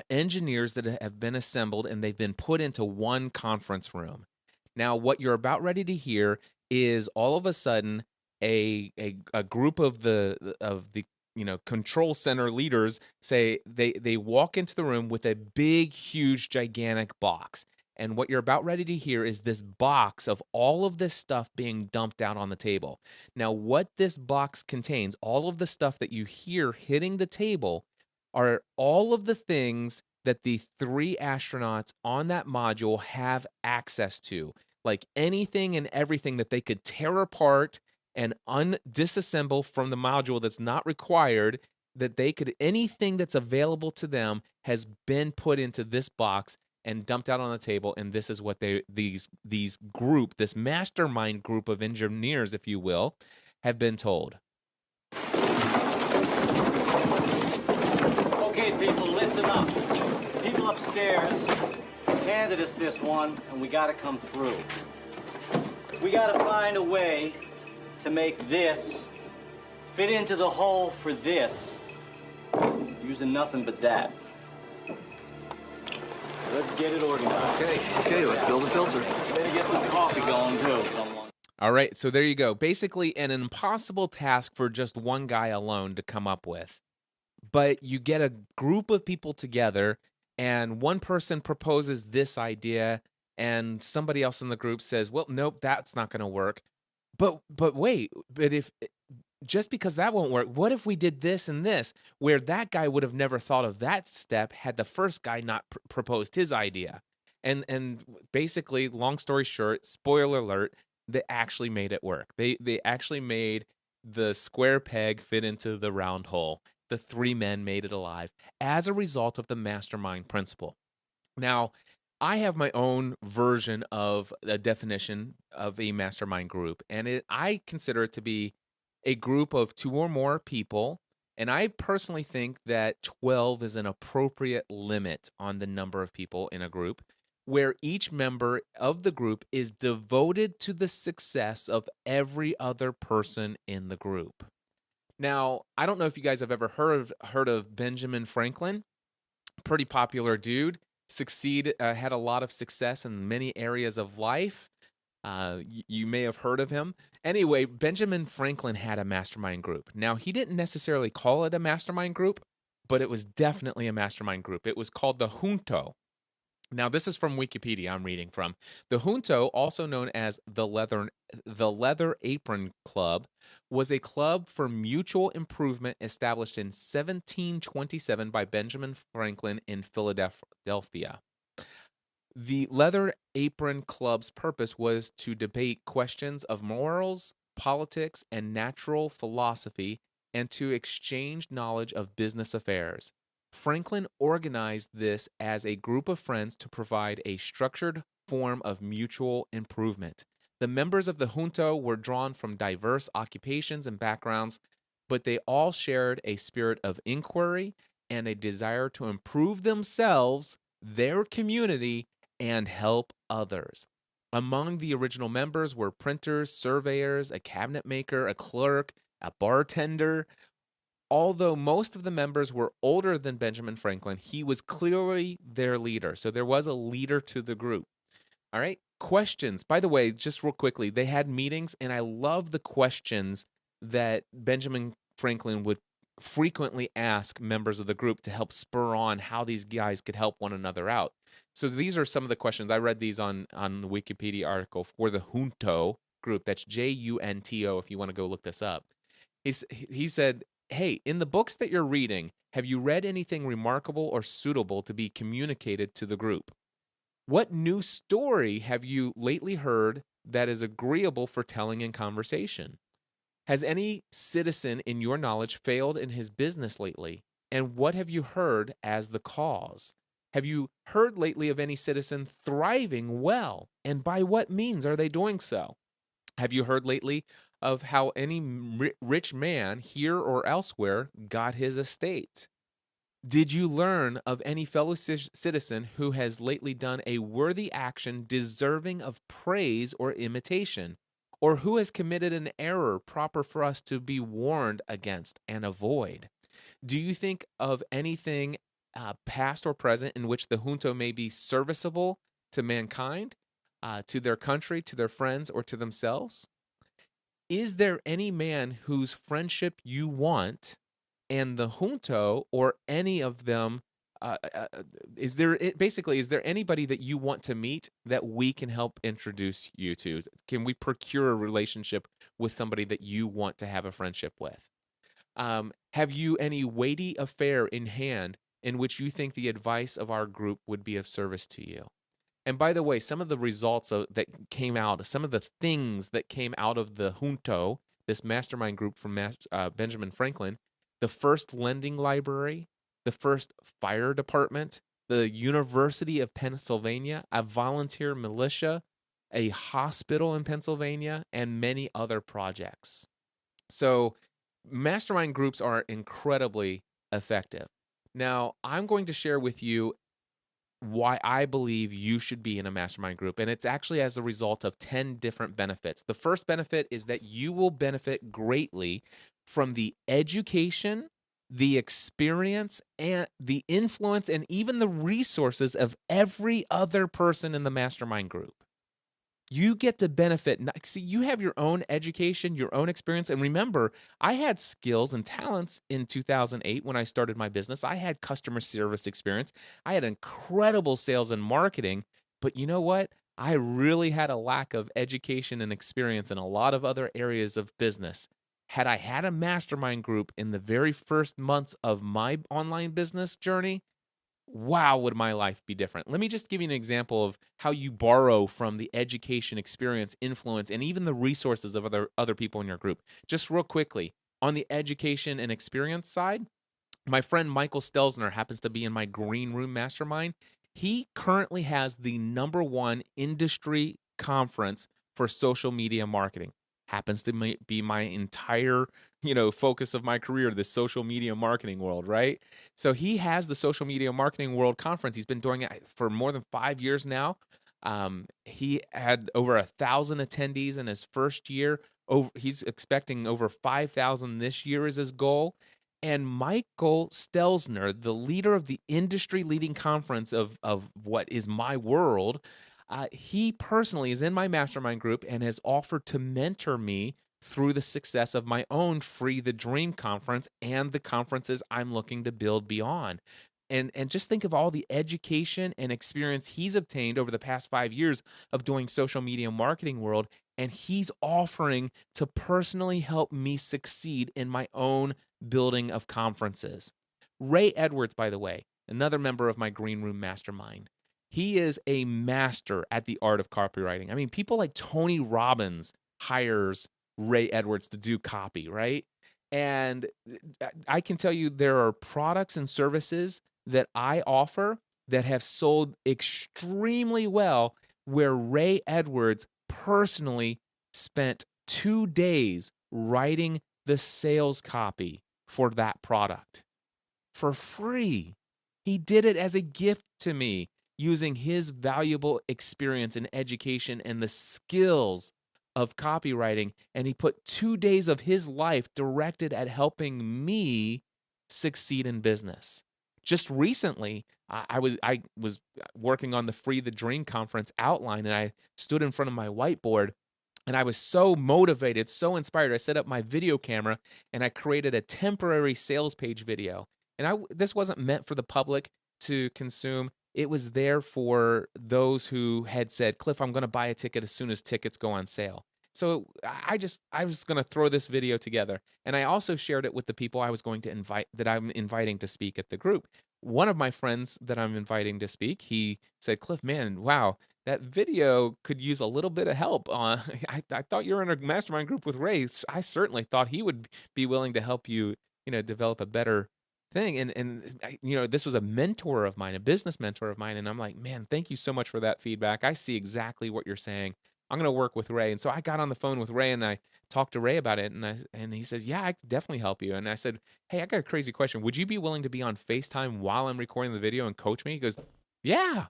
engineers that have been assembled and they've been put into one conference room. Now, what you're about ready to hear is all of a sudden a group of the control center leaders say they walk into the room with a big, huge, gigantic box. And what you're about ready to hear is this box of all of this stuff being dumped out on the table. Now, what this box contains, all of the stuff that you hear hitting the table, are all of the things that the 3 astronauts on that module have access to. Like anything and everything that they could tear apart and disassemble from the module that's not required, that they could, anything that's available to them has been put into this box and dumped out on the table. And this is what this mastermind group of engineers, if you will, have been told. Okay, people, listen up. People upstairs handed us this one, and we gotta come through. We gotta find a way to make this fit into the hole for this, using nothing but that. Let's get it organized. Okay, let's build a filter. Maybe get some coffee going, too. All right, so there you go. Basically, an impossible task for just one guy alone to come up with. But you get a group of people together, and one person proposes this idea, and somebody else in the group says, well, nope, that's not going to work. But wait, if just because that won't work, what if we did this and this, where that guy would have never thought of that step had the first guy not proposed his idea? And basically, long story short, spoiler alert, they actually made it work. They actually made the square peg fit into the round hole. The 3 men made it alive as a result of the mastermind principle. Now, I have my own version of a definition of a mastermind group, and I consider it to be a group of 2 or more people, and I personally think that 12 is an appropriate limit on the number of people in a group, where each member of the group is devoted to the success of every other person in the group. Now, I don't know if you guys have ever heard of Benjamin Franklin. Pretty popular dude. Had a lot of success in many areas of life. You may have heard of him. Anyway, Benjamin Franklin had a mastermind group. Now, he didn't necessarily call it a mastermind group, but it was definitely a mastermind group. It was called the Junto. Now, this is from Wikipedia I'm reading from. The Junto, also known as the Leather Apron Club, was a club for mutual improvement established in 1727 by Benjamin Franklin in Philadelphia. The Leather Apron Club's purpose was to debate questions of morals, politics, and natural philosophy, and to exchange knowledge of business affairs. Franklin organized this as a group of friends to provide a structured form of mutual improvement. The members of the Junto were drawn from diverse occupations and backgrounds, but they all shared a spirit of inquiry and a desire to improve themselves, their community, and help others. Among the original members were printers, surveyors, a cabinet maker, a clerk, a bartender. Although most of the members were older than Benjamin Franklin, he was clearly their leader. So there was a leader to the group. All right, questions. By the way, just real quickly, they had meetings, and I love the questions that Benjamin Franklin would frequently ask members of the group to help spur on how these guys could help one another out. So these are some of the questions. I read these on the Wikipedia article for the Junto group. That's Junto if you want to go look this up. He said, hey, in the books that you're reading, have you read anything remarkable or suitable to be communicated to the group? What new story have you lately heard that is agreeable for telling in conversation? Has any citizen in your knowledge failed in his business lately? And what have you heard as the cause? Have you heard lately of any citizen thriving well? And by what means are they doing so? Have you heard lately of how any rich man here or elsewhere got his estate? Did you learn of any fellow citizen who has lately done a worthy action deserving of praise or imitation, or who has committed an error proper for us to be warned against and avoid? Do you think of anything past or present in which the junto may be serviceable to mankind, to their country, to their friends, or to themselves? Is there any man whose friendship you want, and the junto or any of them? Is there basically, is there anybody that you want to meet that we can help introduce you to? Can we procure a relationship with somebody that you want to have a friendship with? Have you any weighty affair in hand in which you think the advice of our group would be of service to you? And by the way, some of the results that came out, some of the things that came out of the junto, this mastermind group from Benjamin Franklin, the first lending library, the first fire department, the University of Pennsylvania, a volunteer militia, a hospital in Pennsylvania, and many other projects. So mastermind groups are incredibly effective. Now, I'm going to share with you why I believe you should be in a mastermind group. And it's actually as a result of 10 different benefits. The first benefit is that you will benefit greatly from the education, the experience, and the influence, and even the resources of every other person in the mastermind group. You get to benefit. See, you have your own education, your own experience. And remember, I had skills and talents in 2008 when I started my business. I had customer service experience. I had incredible sales and marketing. But you know what? I really had a lack of education and experience in a lot of other areas of business. Had I had a mastermind group in the very first months of my online business journey, wow, would my life be different? Let me just give you an example of how you borrow from the education, experience, influence, and even the resources of other people in your group. Just real quickly, on the education and experience side, my friend Michael Stelzner happens to be in my Green Room Mastermind. He currently has the #1 industry conference for social media marketing. Happens to be my entire, focus of my career, the social media marketing world, right? So he has the social media marketing world conference. He's been doing it for more than 5 years now. He had over 1,000 attendees in his first year. He's expecting over 5,000 this year is his goal. And Michael Stelzner, the leader of the industry-leading conference of what is my world, he personally is in my mastermind group and has offered to mentor me through the success of my own Free the Dream conference and the conferences I'm looking to build beyond. And just think of all the education and experience he's obtained over the past 5 years of doing social media marketing world, and he's offering to personally help me succeed in my own building of conferences. Ray Edwards, by the way, another member of my Green Room Mastermind. He is a master at the art of copywriting. I mean, people like Tony Robbins hires Ray Edwards to do copy, right? And I can tell you there are products and services that I offer that have sold extremely well, where Ray Edwards personally spent 2 days writing the sales copy for that product for free. He did it as a gift to me, using his valuable experience and education and the skills of copywriting, and he put 2 days of his life directed at helping me succeed in business. Just recently, I was working on the Free the Dream conference outline, and I stood in front of my whiteboard, and I was so motivated, so inspired. I set up my video camera, and I created a temporary sales page video. And this wasn't meant for the public to consume. It was there for those who had said, Cliff, I'm going to buy a ticket as soon as tickets go on sale. So I was going to throw this video together. And I also shared it with the people I was going to invite, that I'm inviting to speak at the group. One of my friends that I'm inviting to speak, he said, Cliff, man, wow, that video could use a little bit of help. I thought you were in a mastermind group with Ray. I certainly thought he would be willing to help you, develop a better thing. And this was a mentor of mine, a business mentor of mine. And I'm like, man, thank you so much for that feedback. I see exactly what you're saying. I'm going to work with Ray. And so I got on the phone with Ray and I talked to Ray about it. And he says, yeah, I can definitely help you. And I said, hey, I got a crazy question. Would you be willing to be on FaceTime while I'm recording the video and coach me? He goes, yeah.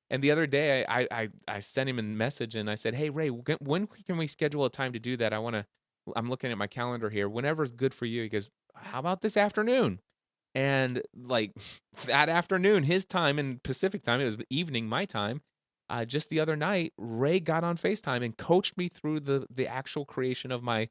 And the other day I sent him a message and I said, hey, Ray, when can we schedule a time to do that? I'm looking at my calendar here. Whenever's good for you. He goes, how about this afternoon? And like that afternoon, his time in Pacific time, it was evening, my time. Just the other night, Ray got on FaceTime and coached me through the actual creation of my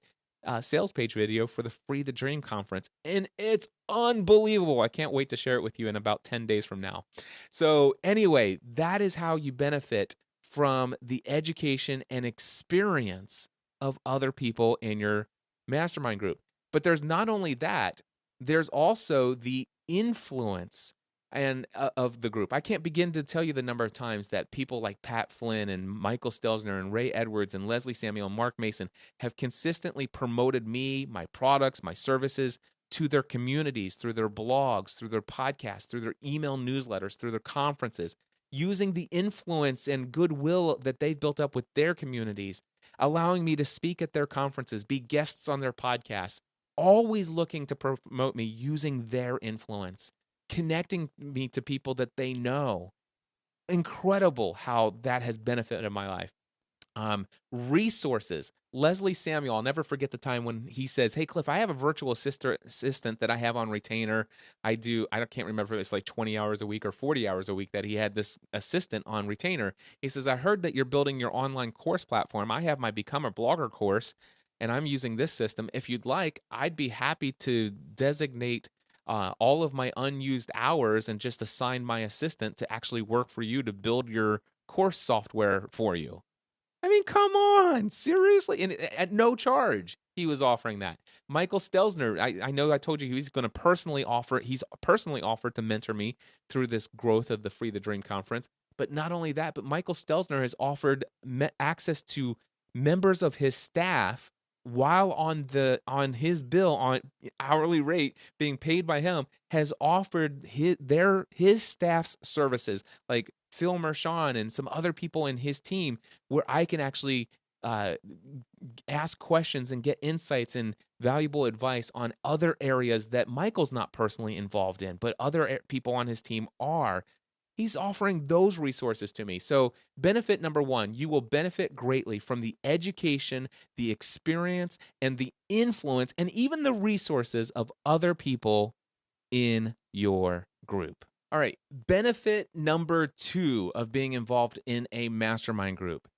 sales page video for the Free the Dream conference. And it's unbelievable. I can't wait to share it with you in about 10 days from now. So anyway, that is how you benefit from the education and experience of other people in your mastermind group. But there's not only that, there's also the influence and of the group. I can't begin to tell you the number of times that people like Pat Flynn and Michael Stelzner and Ray Edwards and Leslie Samuel and Mark Mason have consistently promoted me, my products, my services to their communities, through their blogs, through their podcasts, through their email newsletters, through their conferences, using the influence and goodwill that they've built up with their communities, allowing me to speak at their conferences, be guests on their podcasts, always looking to promote me using their influence, connecting me to people that they know. Incredible how that has benefited my life. Resources. Leslie Samuel, I'll never forget the time when he says, hey, Cliff, I have a virtual assistant that I have on retainer. I can't remember if it's like 20 hours a week or 40 hours a week that he had this assistant on retainer. He says, I heard that you're building your online course platform. I have my Become a Blogger course, and I'm using this system. If you'd like, I'd be happy to designate all of my unused hours and just assign my assistant to actually work for you to build your course software for you. I mean, come on, seriously? And at no charge, he was offering that. Michael Stelzner, I know I told you he's going to personally offer, he's personally offered to mentor me through this growth of the Free the Dream conference. But not only that, but Michael Stelzner has offered access to members of his staff while on his bill, on hourly rate being paid by him, has offered his staff's services, like Phil Mershon and some other people in his team, where I can actually ask questions and get insights and valuable advice on other areas that Michael's not personally involved in, but other people on his team are. He's offering those resources to me. So benefit number one, you will benefit greatly from the education, the experience, and the influence, and even the resources of other people in your group. All right, benefit number two of being involved in a mastermind group.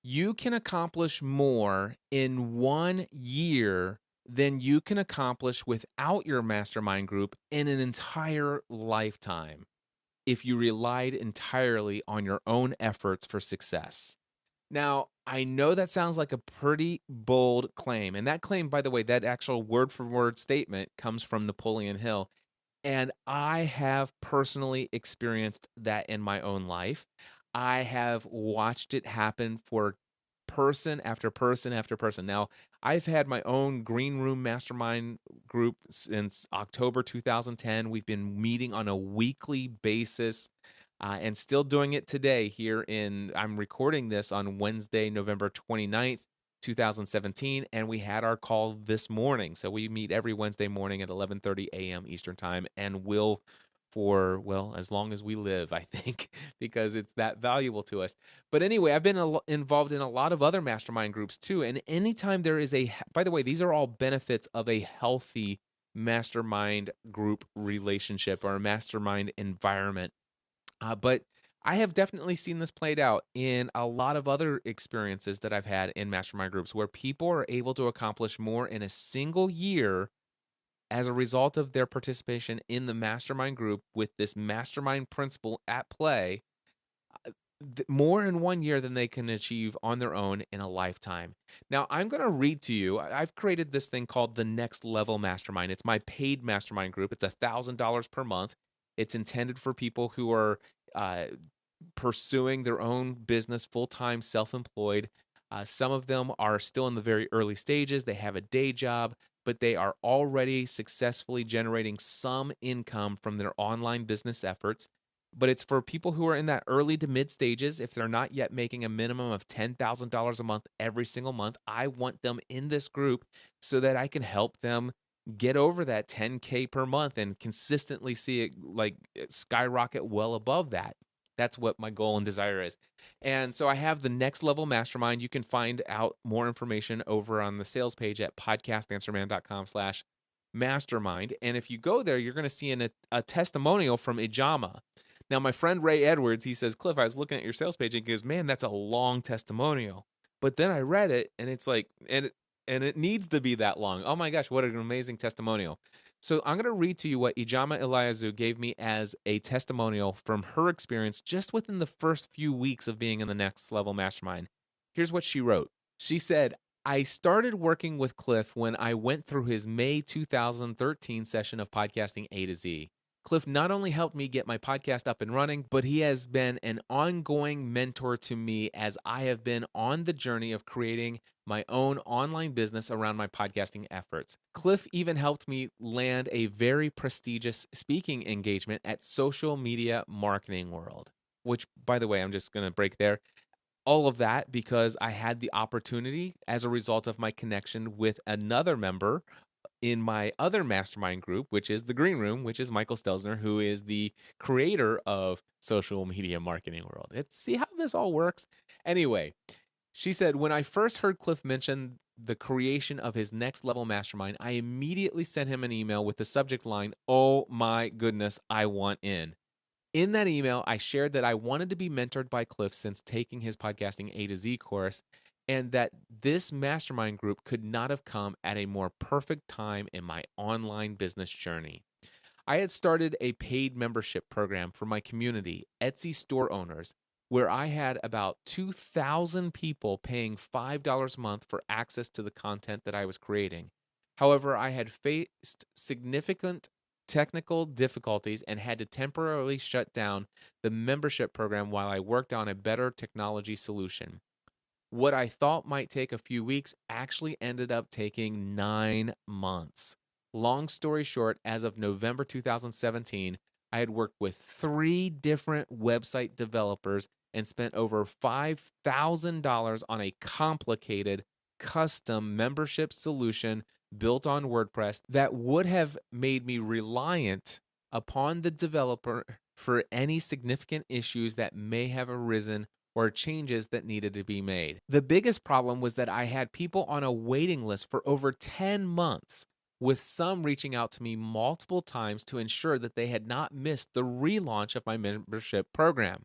You can accomplish more in 1 year than you can accomplish without your mastermind group in an entire lifetime, if you relied entirely on your own efforts for success. Now, I know that sounds like a pretty bold claim. And that claim, by the way, that actual word for word statement comes from Napoleon Hill. And I have personally experienced that in my own life. I have watched it happen for person after person after person. Now, I've had my own Green Room Mastermind group since October 2010. We've been meeting on a weekly basis and still doing it today I'm recording this on Wednesday, November 29th, 2017, and we had our call this morning. So we meet every Wednesday morning at 11:30 a.m. Eastern Time, and will for, well, as long as we live, I think, because it's that valuable to us. But anyway, I've been involved in a lot of other mastermind groups too. And anytime there is by the way, these are all benefits of a healthy mastermind group relationship or a mastermind environment. But I have definitely seen this played out in a lot of other experiences that I've had in mastermind groups, where people are able to accomplish more in a single year as a result of their participation in the mastermind group with this mastermind principle at play, more in 1 year than they can achieve on their own in a lifetime. Now, I'm going to read to you. I've created this thing called the Next Level Mastermind. It's my paid mastermind group. It's $1,000 per month. It's intended for people who are pursuing their own business, full-time, self-employed. Some of them are still in the very early stages. They have a day job, but they are already successfully generating some income from their online business efforts. but it's for people who are in that early to mid stages. If they're not yet making a minimum of $10,000 a month every single month, I want them in this group so that I can help them get over that 10K per month and consistently see it like skyrocket well above that. That's what my goal and desire is. And so I have the Next Level Mastermind. You can find out more information over on the sales page at podcastanswerman.com/mastermind. And if you go there, you're going to see a testimonial from Ijama. Now, my friend Ray Edwards, he says, Cliff, I was looking at your sales page and he goes, man, that's a long testimonial. But then I read it and it's like, and it needs to be that long. Oh my gosh, what an amazing testimonial. So I'm going to read to you what Ijama Eliazu gave me as a testimonial from her experience just within the first few weeks of being in the Next Level Mastermind. Here's what she wrote. She said, I started working with Cliff when I went through his May 2013 session of Podcasting A to Z. Cliff not only helped me get my podcast up and running, but he has been an ongoing mentor to me as I have been on the journey of creating my own online business around my podcasting efforts. Cliff even helped me land a very prestigious speaking engagement at Social Media Marketing World, which, by the way, I'm just going to break there. All of that because I had the opportunity as a result of my connection with another member in my other mastermind group, which is the Green Room, which is Michael Stelzner, who is the creator of Social Media Marketing World. See how this all works? Anyway, she said, when I first heard Cliff mention the creation of his Next Level Mastermind, I immediately sent him an email with the subject line, oh my goodness, I want in. In that email, I shared that I wanted to be mentored by Cliff since taking his Podcasting A to Z course, and that this mastermind group could not have come at a more perfect time in my online business journey. I had started a paid membership program for my community, Etsy store owners, where I had about 2,000 people paying $5 a month for access to the content that I was creating. However, I had faced significant technical difficulties and had to temporarily shut down the membership program while I worked on a better technology solution. What I thought might take a few weeks actually ended up taking 9 months. Long story short, as of November 2017, I had worked with 3 different website developers and spent over $5,000 on a complicated custom membership solution built on WordPress that would have made me reliant upon the developer for any significant issues that may have arisen or changes that needed to be made. The biggest problem was that I had people on a waiting list for over 10 months, with some reaching out to me multiple times to ensure that they had not missed the relaunch of my membership program.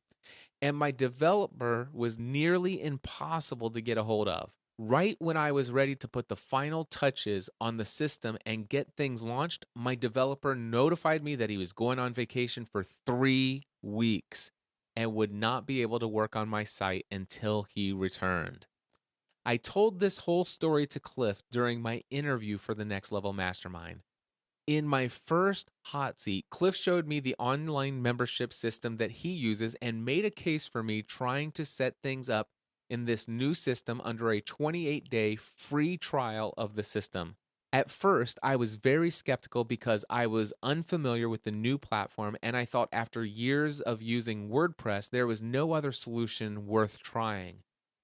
And my developer was nearly impossible to get a hold of. Right when I was ready to put the final touches on the system and get things launched, my developer notified me that he was going on vacation for 3 weeks and would not be able to work on my site until he returned. I told this whole story to Cliff during my interview for the Next Level Mastermind. In my first hot seat, Cliff showed me the online membership system that he uses and made a case for me trying to set things up in this new system under a 28-day free trial of the system. At first, I was very skeptical because I was unfamiliar with the new platform, and I thought after years of using WordPress, there was no other solution worth trying.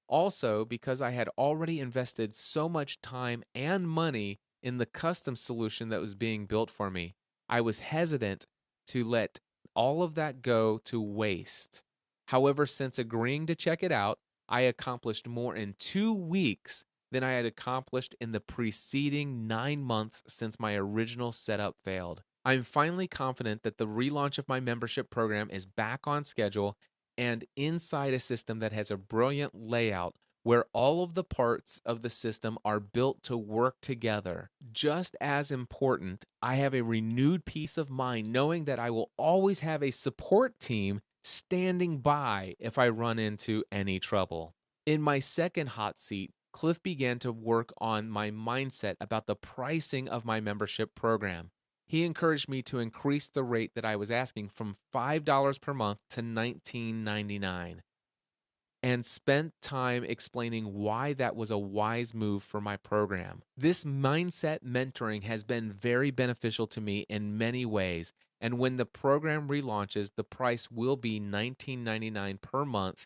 Also, because I had already invested so much time and money in the custom solution that was being built for me, I was hesitant to let all of that go to waste. However, since agreeing to check it out, I accomplished more in 2 weeks than I had accomplished in the preceding 9 months since my original setup failed. I'm finally confident that the relaunch of my membership program is back on schedule and inside a system that has a brilliant layout where all of the parts of the system are built to work together. Just as important, I have a renewed peace of mind knowing that I will always have a support team standing by if I run into any trouble. In my second hot seat, Cliff began to work on my mindset about the pricing of my membership program. He encouraged me to increase the rate that I was asking from $5 per month to $19.99. and spent time explaining why that was a wise move for my program. This mindset mentoring has been very beneficial to me in many ways. And when the program relaunches, the price will be $19.99 per month.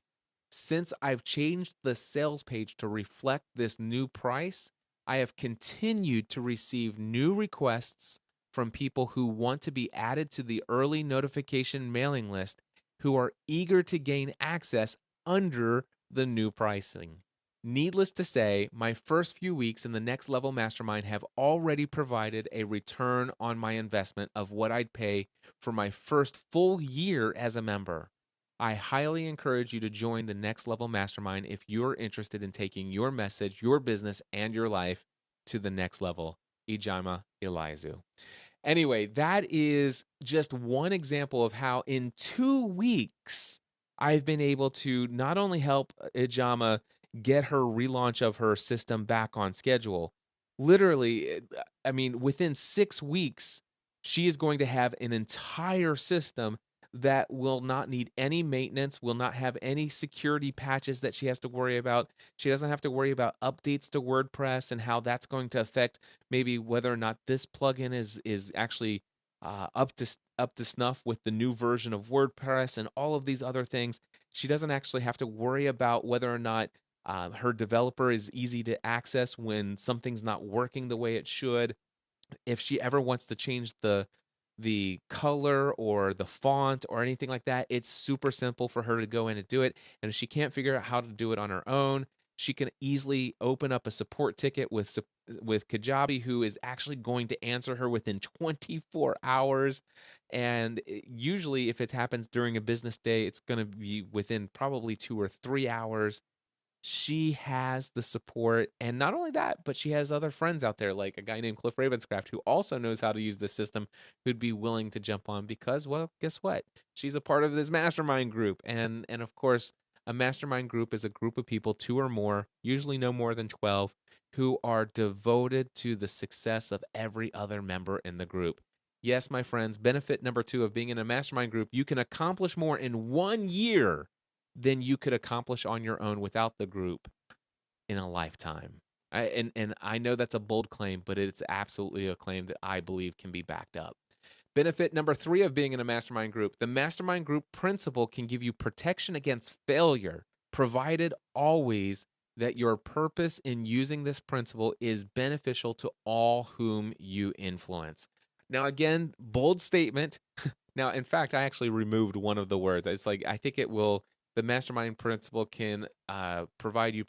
Since I've changed the sales page to reflect this new price, I have continued to receive new requests from people who want to be added to the early notification mailing list who are eager to gain access under the new pricing. Needless to say, my first few weeks in the Next Level Mastermind have already provided a return on my investment of what I'd pay for my first full year as a member. I highly encourage you to join the Next Level Mastermind if you're interested in taking your message, your business, and your life to the next level. Ijama Elizu. Anyway, that is just one example of how in 2 weeks I've been able to not only help Ijama get her relaunch of her system back on schedule, literally, I mean, within 6 weeks, she is going to have an entire system that will not need any maintenance, will not have any security patches that she has to worry about. She doesn't have to worry about updates to WordPress and how that's going to affect maybe whether or not this plugin is actually up to snuff with the new version of WordPress and all of these other things. She doesn't actually have to worry about whether or not her developer is easy to access when something's not working the way it should. If she ever wants to change the color or the font or anything like that, it's super simple for her to go in and do it. And if she can't figure out how to do it on her own, she can easily open up a support ticket with Kajabi, who is actually going to answer her within 24 hours. And usually, if it happens during a business day, it's going to be within probably 2 or 3 hours. She has the support, and not only that, but she has other friends out there, like a guy named Cliff Ravenscraft, who also knows how to use this system, who'd be willing to jump on because, well, guess what? She's a part of this mastermind group, and of course, a mastermind group is a group of people, 2 or more, usually no more than 12, who are devoted to the success of every other member in the group. Yes, my friends, benefit number 2 of being in a mastermind group, you can accomplish more in 1 year than you could accomplish on your own without the group in a lifetime. And I know that's a bold claim, but it's absolutely a claim that I believe can be backed up. Benefit number 3 of being in a mastermind group. The mastermind group principle can give you protection against failure, provided always that your purpose in using this principle is beneficial to all whom you influence. Now, again, bold statement. Now, in fact, I actually removed one of the words. It's like, I think it will, the mastermind principle can provide you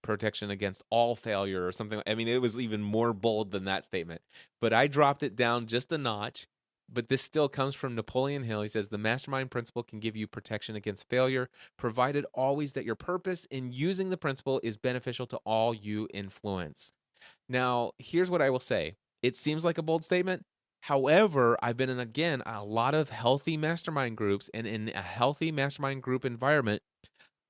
protection against all failure or something. I mean, it was even more bold than that statement. But I dropped it down just a notch. But this still comes from Napoleon Hill. He says, the mastermind principle can give you protection against failure, provided always that your purpose in using the principle is beneficial to all you influence. Now, here's what I will say. It seems like a bold statement. However, I've been in, again, a lot of healthy mastermind groups, and in a healthy mastermind group environment,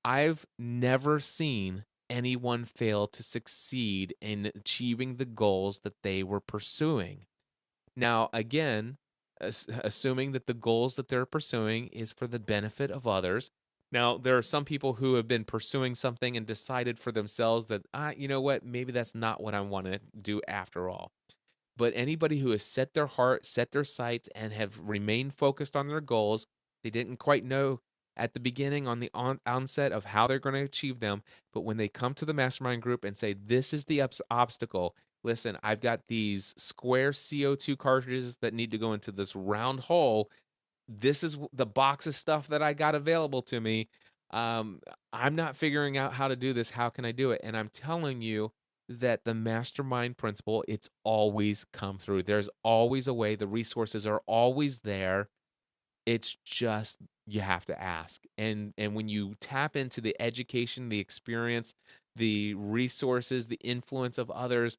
I've never seen anyone fail to succeed in achieving the goals that they were pursuing. Now, again, assuming that the goals that they're pursuing is for the benefit of others. Now, there are some people who have been pursuing something and decided for themselves that, you know what, maybe that's not what I want to do after all. But anybody who has set their heart, set their sights, and have remained focused on their goals, they didn't quite know at the beginning on the onset of how they're going to achieve them. But when they come to the mastermind group and say, this is the obstacle, listen, I've got these square CO2 cartridges that need to go into this round hole. This is the box of stuff that I got available to me. I'm not figuring out how to do this. How can I do it? And I'm telling you, that the mastermind principle, it's always come through. There's always a way. The resources are always there. It's just you have to ask. And when you tap into the education, the experience, the resources, the influence of others,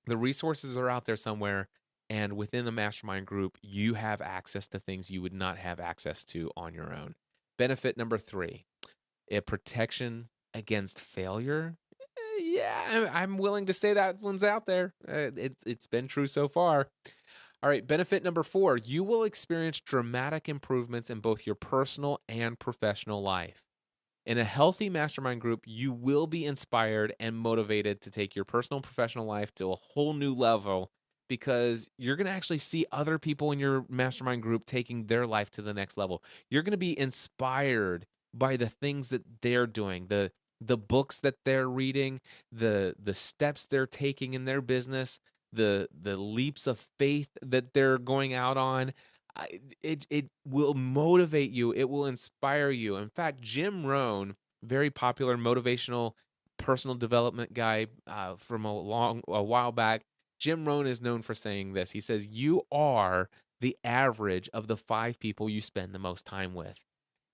the resources are out there somewhere. And within the mastermind group, you have access to things you would not have access to on your own. Benefit number 3, a protection against failure. Yeah, I'm willing to say that one's out there. It's been true so far. All right, benefit number 4, you will experience dramatic improvements in both your personal and professional life. In a healthy mastermind group, you will be inspired and motivated to take your personal and professional life to a whole new level because you're going to actually see other people in your mastermind group taking their life to the next level. You're going to be inspired by the things that they're doing, the books that they're reading, the steps they're taking in their business, the leaps of faith that they're going out on. It will motivate you. It will inspire you. In fact, Jim Rohn, very popular motivational personal development guy from a while back, Jim Rohn is known for saying this. He says, "You are the average of the 5 people you spend the most time with."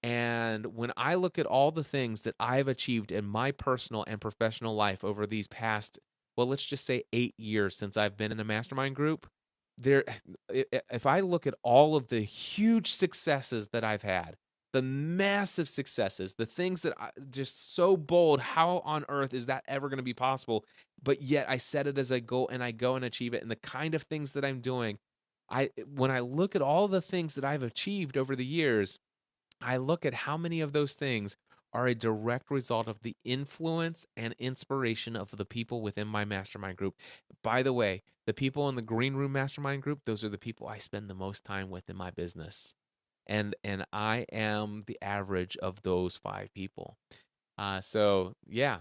And when I look at all the things that I've achieved in my personal and professional life over these past, well, let's just say 8 years since I've been in a mastermind group, there, if I look at all of the huge successes that I've had, the massive successes, the things that I just so bold, how on earth is that ever going to be possible? But yet I set it as a goal and I go and achieve it. And the kind of things that I'm doing, when I look at all the things that I've achieved over the years, I look at how many of those things are a direct result of the influence and inspiration of the people within my mastermind group. By the way, the people in the green room mastermind group, those are the people I spend the most time with in my business. And I am the average of those 5 people. So yeah,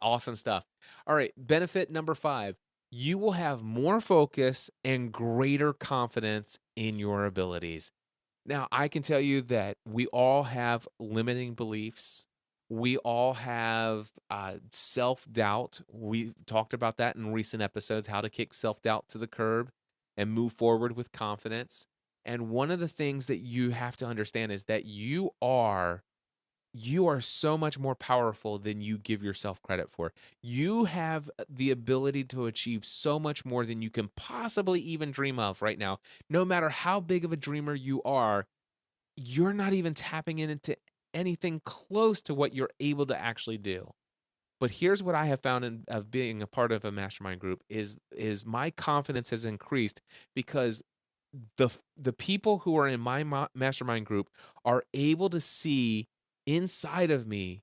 awesome stuff. All right, benefit number 5. You will have more focus and greater confidence in your abilities. Now, I can tell you that we all have limiting beliefs. We all have self doubt. We talked about that in recent episodes, how to kick self doubt to the curb and move forward with confidence. And one of the things that you have to understand is that you are so much more powerful than you give yourself credit for. You have the ability to achieve so much more than you can possibly even dream of right now. No matter how big of a dreamer you are, you're not even tapping into anything close to what you're able to actually do. But here's what I have found of being a part of a mastermind group is my confidence has increased because the people who are in my mastermind group are able to see inside of me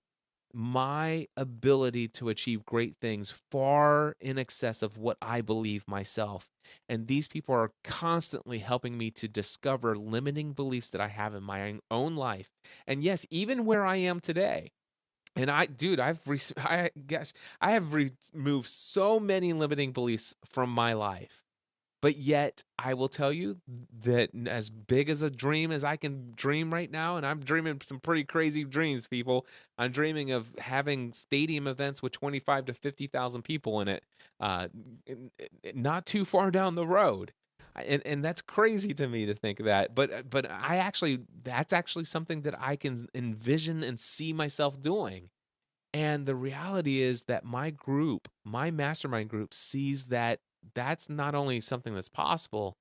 my ability to achieve great things far in excess of what I believe myself. And these people are constantly helping me to discover limiting beliefs that I have in my own life. And yes, even where I am today. And I guess I have removed so many limiting beliefs from my life. But yet, I will tell you that as big as a dream as I can dream right now, and I'm dreaming some pretty crazy dreams, people. I'm dreaming of having stadium events with 25 to 50,000 people in it, not too far down the road. And that's crazy to me to think that. But that's actually something that I can envision and see myself doing. And the reality is that my mastermind group sees that that's not only something that's possible,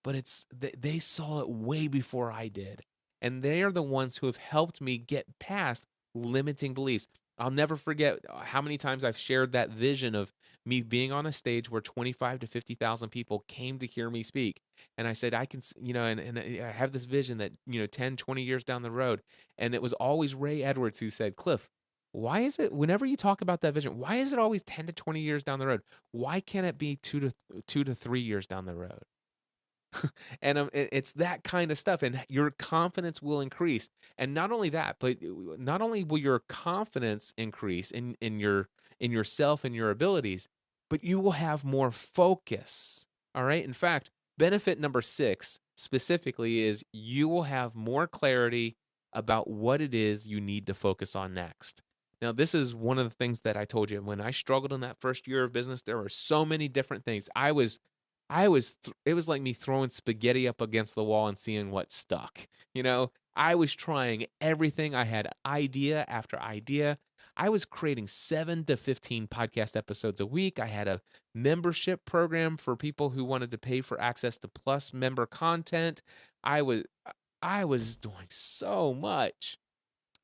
but they saw it way before I did. And they are the ones who have helped me get past limiting beliefs. I'll never forget how many times I've shared that vision of me being on a stage where 25 to 50,000 people came to hear me speak. And I said, I can, and I have this vision that, 10, 20 years down the road. And it was always Ray Edwards who said, Cliff, why is it whenever you talk about that vision, why is it always 10 to 20 years down the road? Why can't it be 2 to 3 years down the road? And it's that kind of stuff, and your confidence will increase. And not only that, but not only will your confidence increase in yourself and your abilities, but you will have more focus. All right. In fact, benefit number 6 specifically is you will have more clarity about what it is you need to focus on next. Now, this is one of the things that I told you when I struggled in that first year of business. There were so many different things. It was like me throwing spaghetti up against the wall and seeing what stuck. I was trying everything. I had idea after idea. I was creating 7 to 15 podcast episodes a week. I had a membership program for people who wanted to pay for access to plus member content. I was doing so much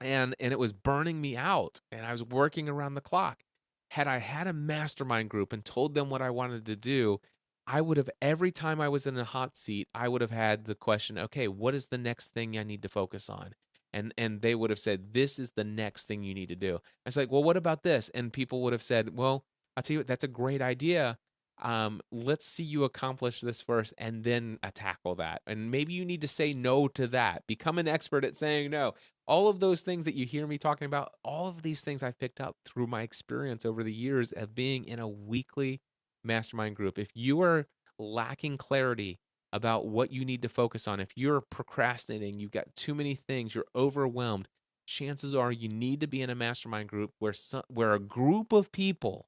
and it was burning me out and I was working around the clock. Had I had a mastermind group and told them what I wanted to do, I would have, every time I was in a hot seat, I would have had the question, okay, what is the next thing I need to focus on? and they would have said, this is the next thing you need to do. It's like, well, what about this? And people would have said, well, I'll tell you what, that's a great idea. Let's see you accomplish this first and then tackle that. And maybe you need to say no to that. Become an expert at saying no. All of those things that you hear me talking about, all of these things I've picked up through my experience over the years of being in a weekly mastermind group. If you are lacking clarity about what you need to focus on, if you're procrastinating, you've got too many things, you're overwhelmed, chances are you need to be in a mastermind group where a group of people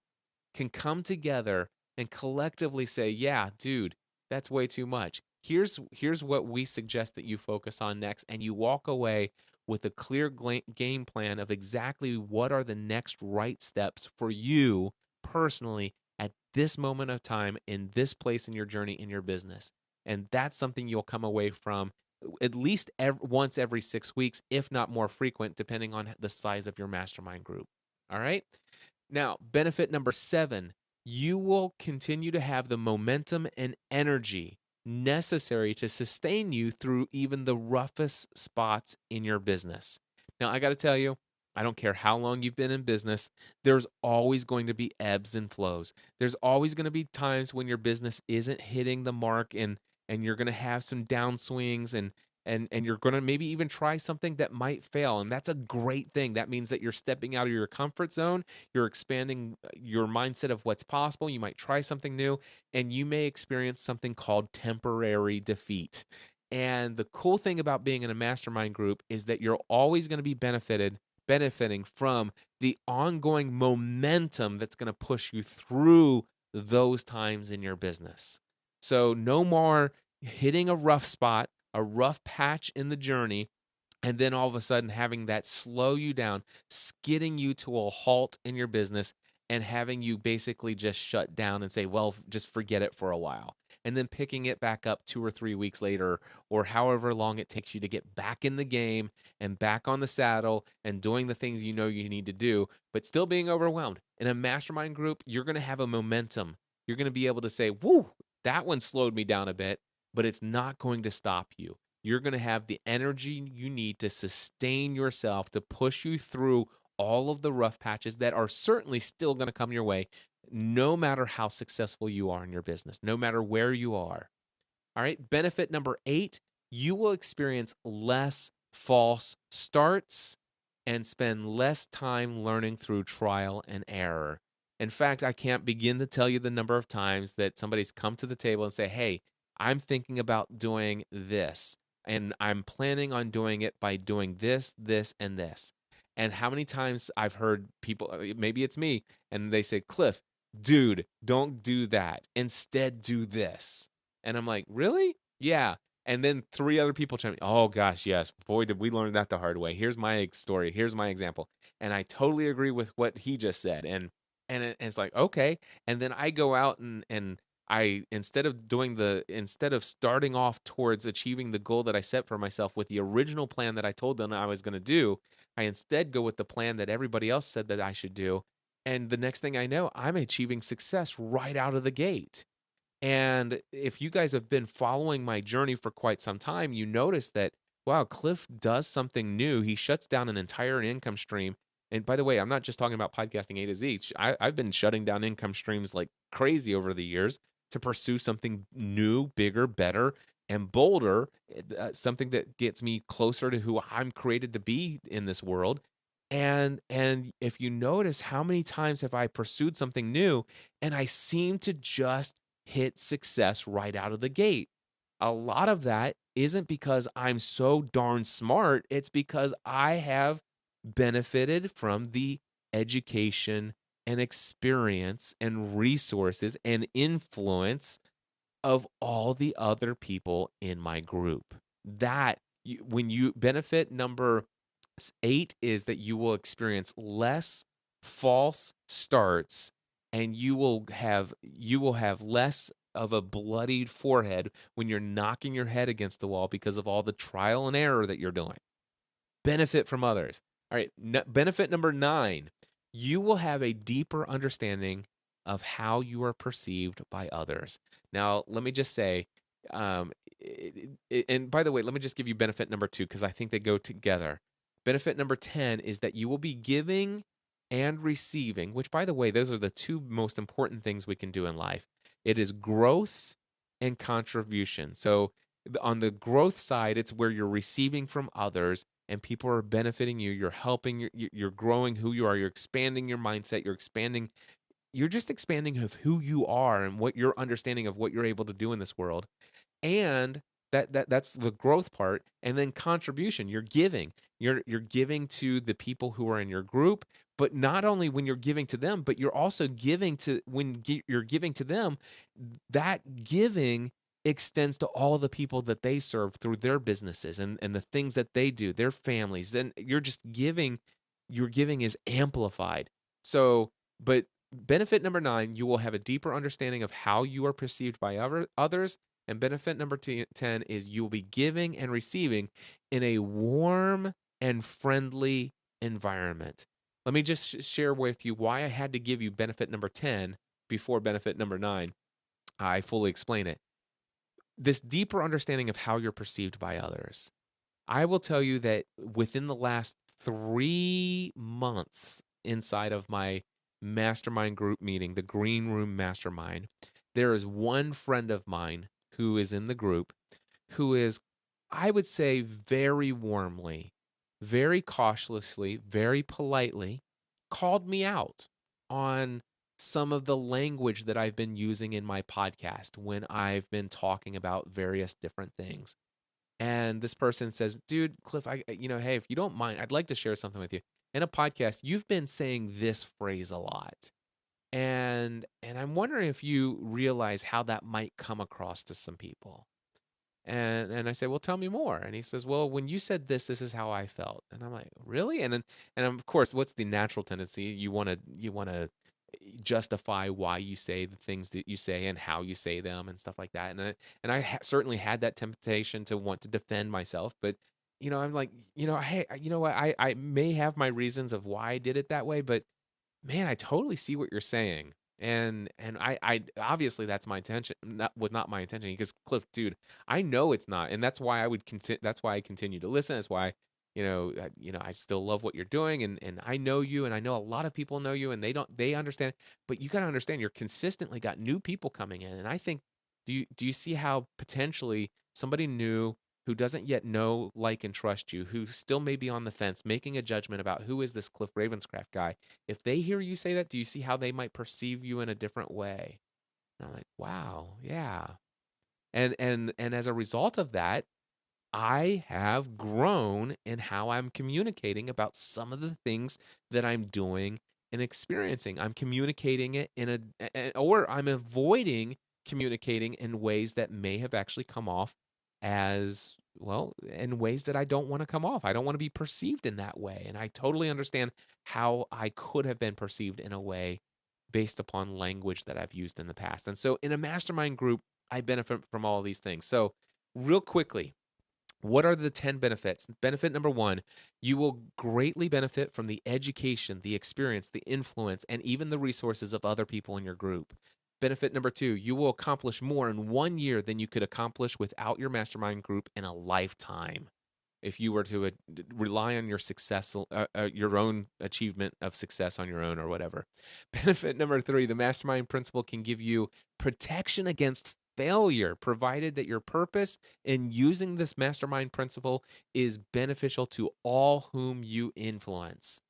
can come together and collectively say, yeah, dude, that's way too much. Here's what we suggest that you focus on next, and you walk away with a clear game plan of exactly what are the next right steps for you personally at this moment of time in this place in your journey in your business. And that's something you'll come away from at least once every 6 weeks, if not more frequent, depending on the size of your mastermind group. All right. Now, benefit number 7, you will continue to have the momentum and energy necessary to sustain you through even the roughest spots in your business. Now, I got to tell you, I don't care how long you've been in business, there's always going to be ebbs and flows. There's always going to be times when your business isn't hitting the mark, and you're going to have some downswings, and you're going to maybe even try something that might fail, and that's a great thing. That means that you're stepping out of your comfort zone, you're expanding your mindset of what's possible. You might try something new, and you may experience something called temporary defeat. And the cool thing about being in a mastermind group is that you're always going to be benefiting from the ongoing momentum that's going to push you through those times in your business. So no more hitting a rough spot, a rough patch in the journey, and then all of a sudden having that slow you down, skidding you to a halt in your business, and having you basically just shut down and say, well, just forget it for a while. And then picking it back up 2 or 3 weeks later, or however long it takes you to get back in the game and back on the saddle and doing the things you know you need to do, but still being overwhelmed. In a mastermind group, you're going to have a momentum. You're going to be able to say, woo, that one slowed me down a bit, but it's not going to stop you. You're going to have the energy you need to sustain yourself, to push you through all of the rough patches that are certainly still going to come your way, no matter how successful you are in your business, no matter where you are. All right. Benefit number 8, you will experience less false starts and spend less time learning through trial and error. In fact, I can't begin to tell you the number of times that somebody's come to the table and say, hey, I'm thinking about doing this, and I'm planning on doing it by doing this, this, and this. And how many times I've heard people, maybe it's me, and they say, Cliff, dude, don't do that. Instead, do this. And I'm like, really? Yeah. And then 3 other people chime in, oh gosh, yes. Boy, did we learn that the hard way. Here's my story. Here's my example. And I totally agree with what he just said. And it's like, okay. And then I go out and I, instead of starting off towards achieving the goal that I set for myself with the original plan that I told them I was going to do, I instead go with the plan that everybody else said that I should do. And the next thing I know, I'm achieving success right out of the gate. And if you guys have been following my journey for quite some time, you notice that, wow, Cliff does something new. He shuts down an entire income stream. And by the way, I'm not just talking about podcasting A to Z. I've been shutting down income streams like crazy over the years to pursue something new, bigger, better, and bolder, something that gets me closer to who I'm created to be in this world. And if you notice, how many times have I pursued something new and I seem to just hit success right out of the gate? A lot of that isn't because I'm so darn smart. It's because I have benefited from the education and experience and resources and influence of all the other people in my group. When you benefit number 8 is that you will experience less false starts, and you will have less of a bloodied forehead when you're knocking your head against the wall because of all the trial and error that you're doing. Benefit from others. All right, benefit number 9, you will have a deeper understanding of how you are perceived by others. Now, let me just say, and by the way, let me just give you benefit number 2 because I think they go together. Benefit number 10 is that you will be giving and receiving, which, by the way, those are the two most important things we can do in life. It is growth and contribution. So, on the growth side, it's where you're receiving from others and people are benefiting you. You're helping, you're growing who you are, you're expanding your mindset, you're just expanding of who you are and what your understanding of what you're able to do in this world. And that's the growth part. And then contribution, you're giving. You're giving to the people who are in your group, but not only when you're giving to them, but you're also giving to you're giving to them, that giving extends to all the people that they serve through their businesses and the things that they do, their families. Then you're just giving, your giving is amplified. So, but benefit number 9, you will have a deeper understanding of how you are perceived by others. And benefit number 10 is you will be giving and receiving in a warm and friendly environment. Let me just share with you why I had to give you benefit number 10 before benefit number 9. I fully explain it. This deeper understanding of how you're perceived by others. I will tell you that within the last 3 months inside of my mastermind group meeting, the Green Room Mastermind, there is one friend of mine who is in the group who is, I would say, very warmly, very cautiously, very politely called me out on some of the language that I've been using in my podcast when I've been talking about various different things. And this person says, "Dude, Cliff, hey, if you don't mind, I'd like to share something with you. In a podcast, you've been saying this phrase a lot. And I'm wondering if you realize how that might come across to some people." And I say, "Well, tell me more." And he says, "Well, when you said this is how I felt." And I'm like, "Really?" And of course, what's the natural tendency? You want to justify why you say the things that you say and how you say them and stuff like that. And I certainly had that temptation to want to defend myself, but I'm like, hey, you know what? I may have my reasons of why I did it that way, but man, I totally see what you're saying. And I obviously that's my intention. That was not my intention because Cliff, dude, I know it's not, and that's why that's why I continue to listen. That's why I still love what you're doing, and I know you, and I know a lot of people know you, and they understand. But you got to understand, you're consistently got new people coming in, and I think, do you see how potentially somebody new who doesn't yet know, like, and trust you, who still may be on the fence, making a judgment about who is this Cliff Ravenscraft guy, if they hear you say that, do you see how they might perceive you in a different way? And I'm like, wow, yeah. And as a result of that, I have grown in how I'm communicating about some of the things that I'm doing and experiencing. I'm communicating it or I'm avoiding communicating in ways that may have actually come off as, well, in ways that I don't want to come off. I don't want to be perceived in that way. And I totally understand how I could have been perceived in a way based upon language that I've used in the past. And so in a mastermind group, I benefit from all of these things. So, real quickly, what are the 10 benefits? Benefit number 1, you will greatly benefit from the education, the experience, the influence, and even the resources of other people in your group. Benefit number 2, you will accomplish more in 1 year than you could accomplish without your mastermind group in a lifetime. If you were to rely on your success, your own achievement of success on your own or whatever. Benefit number 3, the mastermind principle can give you protection against failure, provided that your purpose in using this mastermind principle is beneficial to all whom you influence.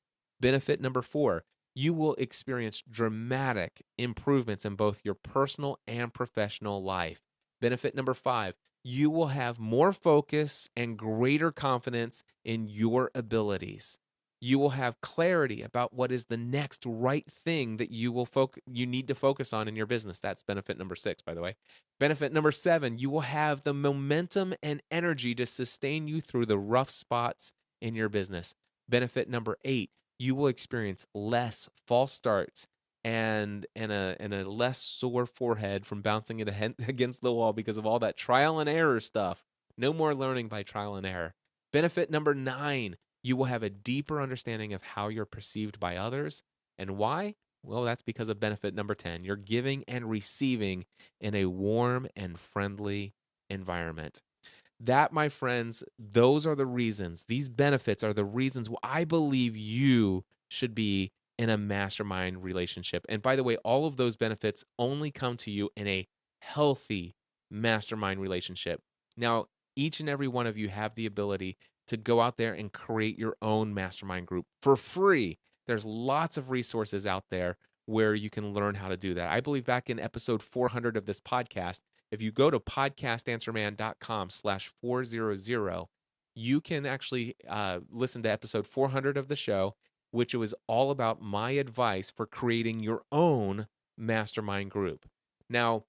Benefit number 4, you will experience dramatic improvements in both your personal and professional life. Benefit number 5, you will have more focus and greater confidence in your abilities. You will have clarity about what is the next right thing that you need to focus on in your business. That's benefit number 6, by the way. Benefit number 7, you will have the momentum and energy to sustain you through the rough spots in your business. Benefit number 8, you will experience less false starts and a less sore forehead from bouncing it against the wall because of all that trial and error stuff. No more learning by trial and error. Benefit number 9, you will have a deeper understanding of how you're perceived by others. And why? Well, that's because of benefit number 10. You're giving and receiving in a warm and friendly environment. That, my friends, those are the reasons. These benefits are the reasons why I believe you should be in a mastermind relationship. And by the way, all of those benefits only come to you in a healthy mastermind relationship. Now, each and every one of you have the ability to go out there and create your own mastermind group for free. There's lots of resources out there where you can learn how to do that. I believe back in episode 400 of this podcast, if you go to podcastanswerman.com/400, you can actually listen to episode 400 of the show, which was all about my advice for creating your own mastermind group. Now,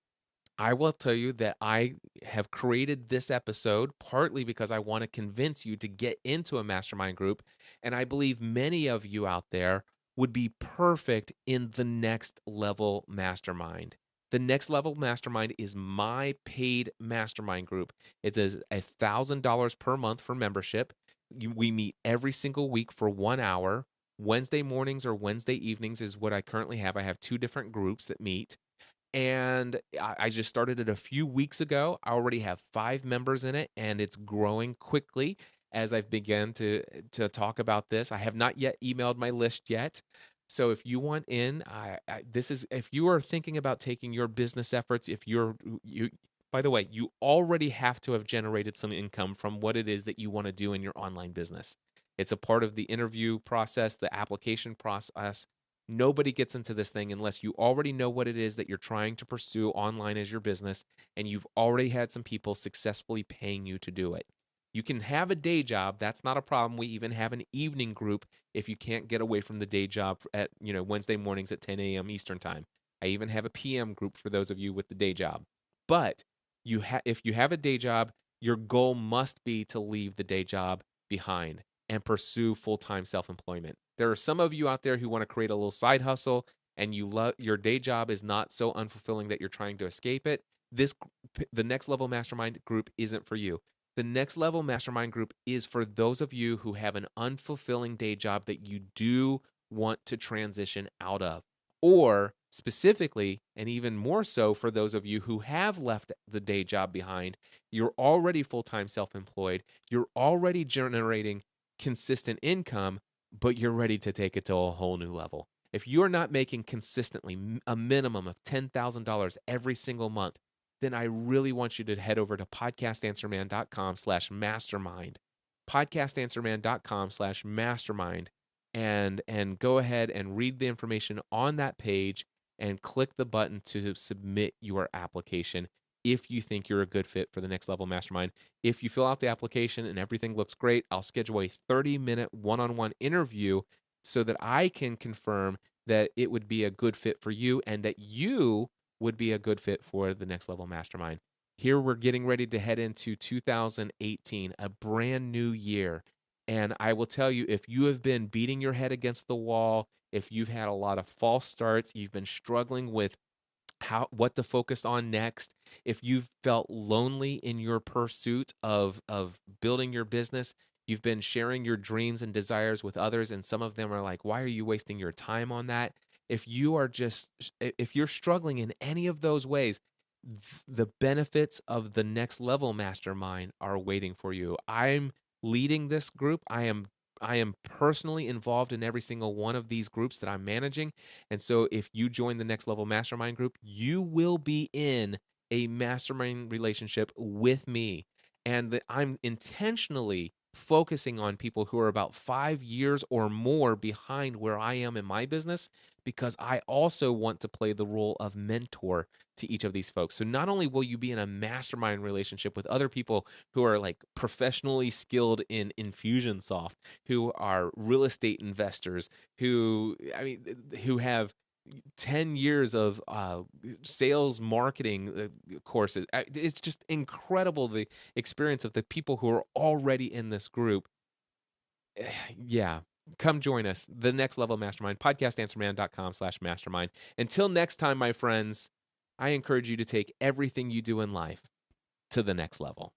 I will tell you that I have created this episode partly because I want to convince you to get into a mastermind group. And I believe many of you out there would be perfect in the next level mastermind. The next level mastermind is my paid mastermind group. It is $1,000 per month for membership. We meet every single week for 1 hour. Wednesday mornings or Wednesday evenings is what I currently have. I have 2 different groups that meet. And I just started it a few weeks ago. I already have 5 members in it, and it's growing quickly as I've begun to talk about this. I have not yet emailed my list yet. So if you want in, this is if you are thinking about taking your business efforts, if you by the way, you already have to have generated some income from what it is that you want to do in your online business. It's a part of the interview process, the application process. Nobody gets into this thing unless you already know what it is that you're trying to pursue online as your business, and you've already had some people successfully paying you to do it. You can have a day job. That's not a problem. We even have an evening group if you can't get away from the day job at Wednesday mornings at 10 a.m. Eastern time. I even have a PM group for those of you with the day job. But if you have a day job, your goal must be to leave the day job behind and pursue full-time self-employment. There are some of you out there who want to create a little side hustle, and your day job is not so unfulfilling that you're trying to escape it. The Next Level Mastermind group isn't for you. The Next Level Mastermind group is for those of you who have an unfulfilling day job that you do want to transition out of. Or specifically, and even more so for those of you who have left the day job behind, you're already full-time self-employed, you're already generating consistent income, but you're ready to take it to a whole new level. If you're not making consistently a minimum of $10,000 every single month, then I really want you to head over to podcastanswerman.com/mastermind, podcastanswerman.com/mastermind, and go ahead and read the information on that page and click the button to submit your application if you think you're a good fit for the Next Level Mastermind. If you fill out the application and everything looks great, I'll schedule a 30-minute one-on-one interview so that I can confirm that it would be a good fit for you and that you would be a good fit for the Next Level Mastermind. Here we're getting ready to head into 2018, a brand new year. And I will tell you, if you have been beating your head against the wall, if you've had a lot of false starts, you've been struggling with what to focus on next, if you've felt lonely in your pursuit of building your business, you've been sharing your dreams and desires with others, and some of them are like, why are you wasting your time on that? If you're struggling in any of those ways, the benefits of the Next Level Mastermind are waiting for you. I'm leading this group. I am personally involved in every single one of these groups that I'm managing. And so if you join the Next Level Mastermind group, you will be in a mastermind relationship with me. And I'm intentionally focusing on people who are about 5 years or more behind where I am in my business, because I also want to play the role of mentor to each of these folks. So not only will you be in a mastermind relationship with other people who are like professionally skilled in Infusionsoft, who are real estate investors, who have 10 years of sales marketing courses. It's just incredible, the experience of the people who are already in this group. Yeah. Come join us. The Next Level Mastermind, podcastanswerman.com/mastermind. Until next time, my friends, I encourage you to take everything you do in life to the next level.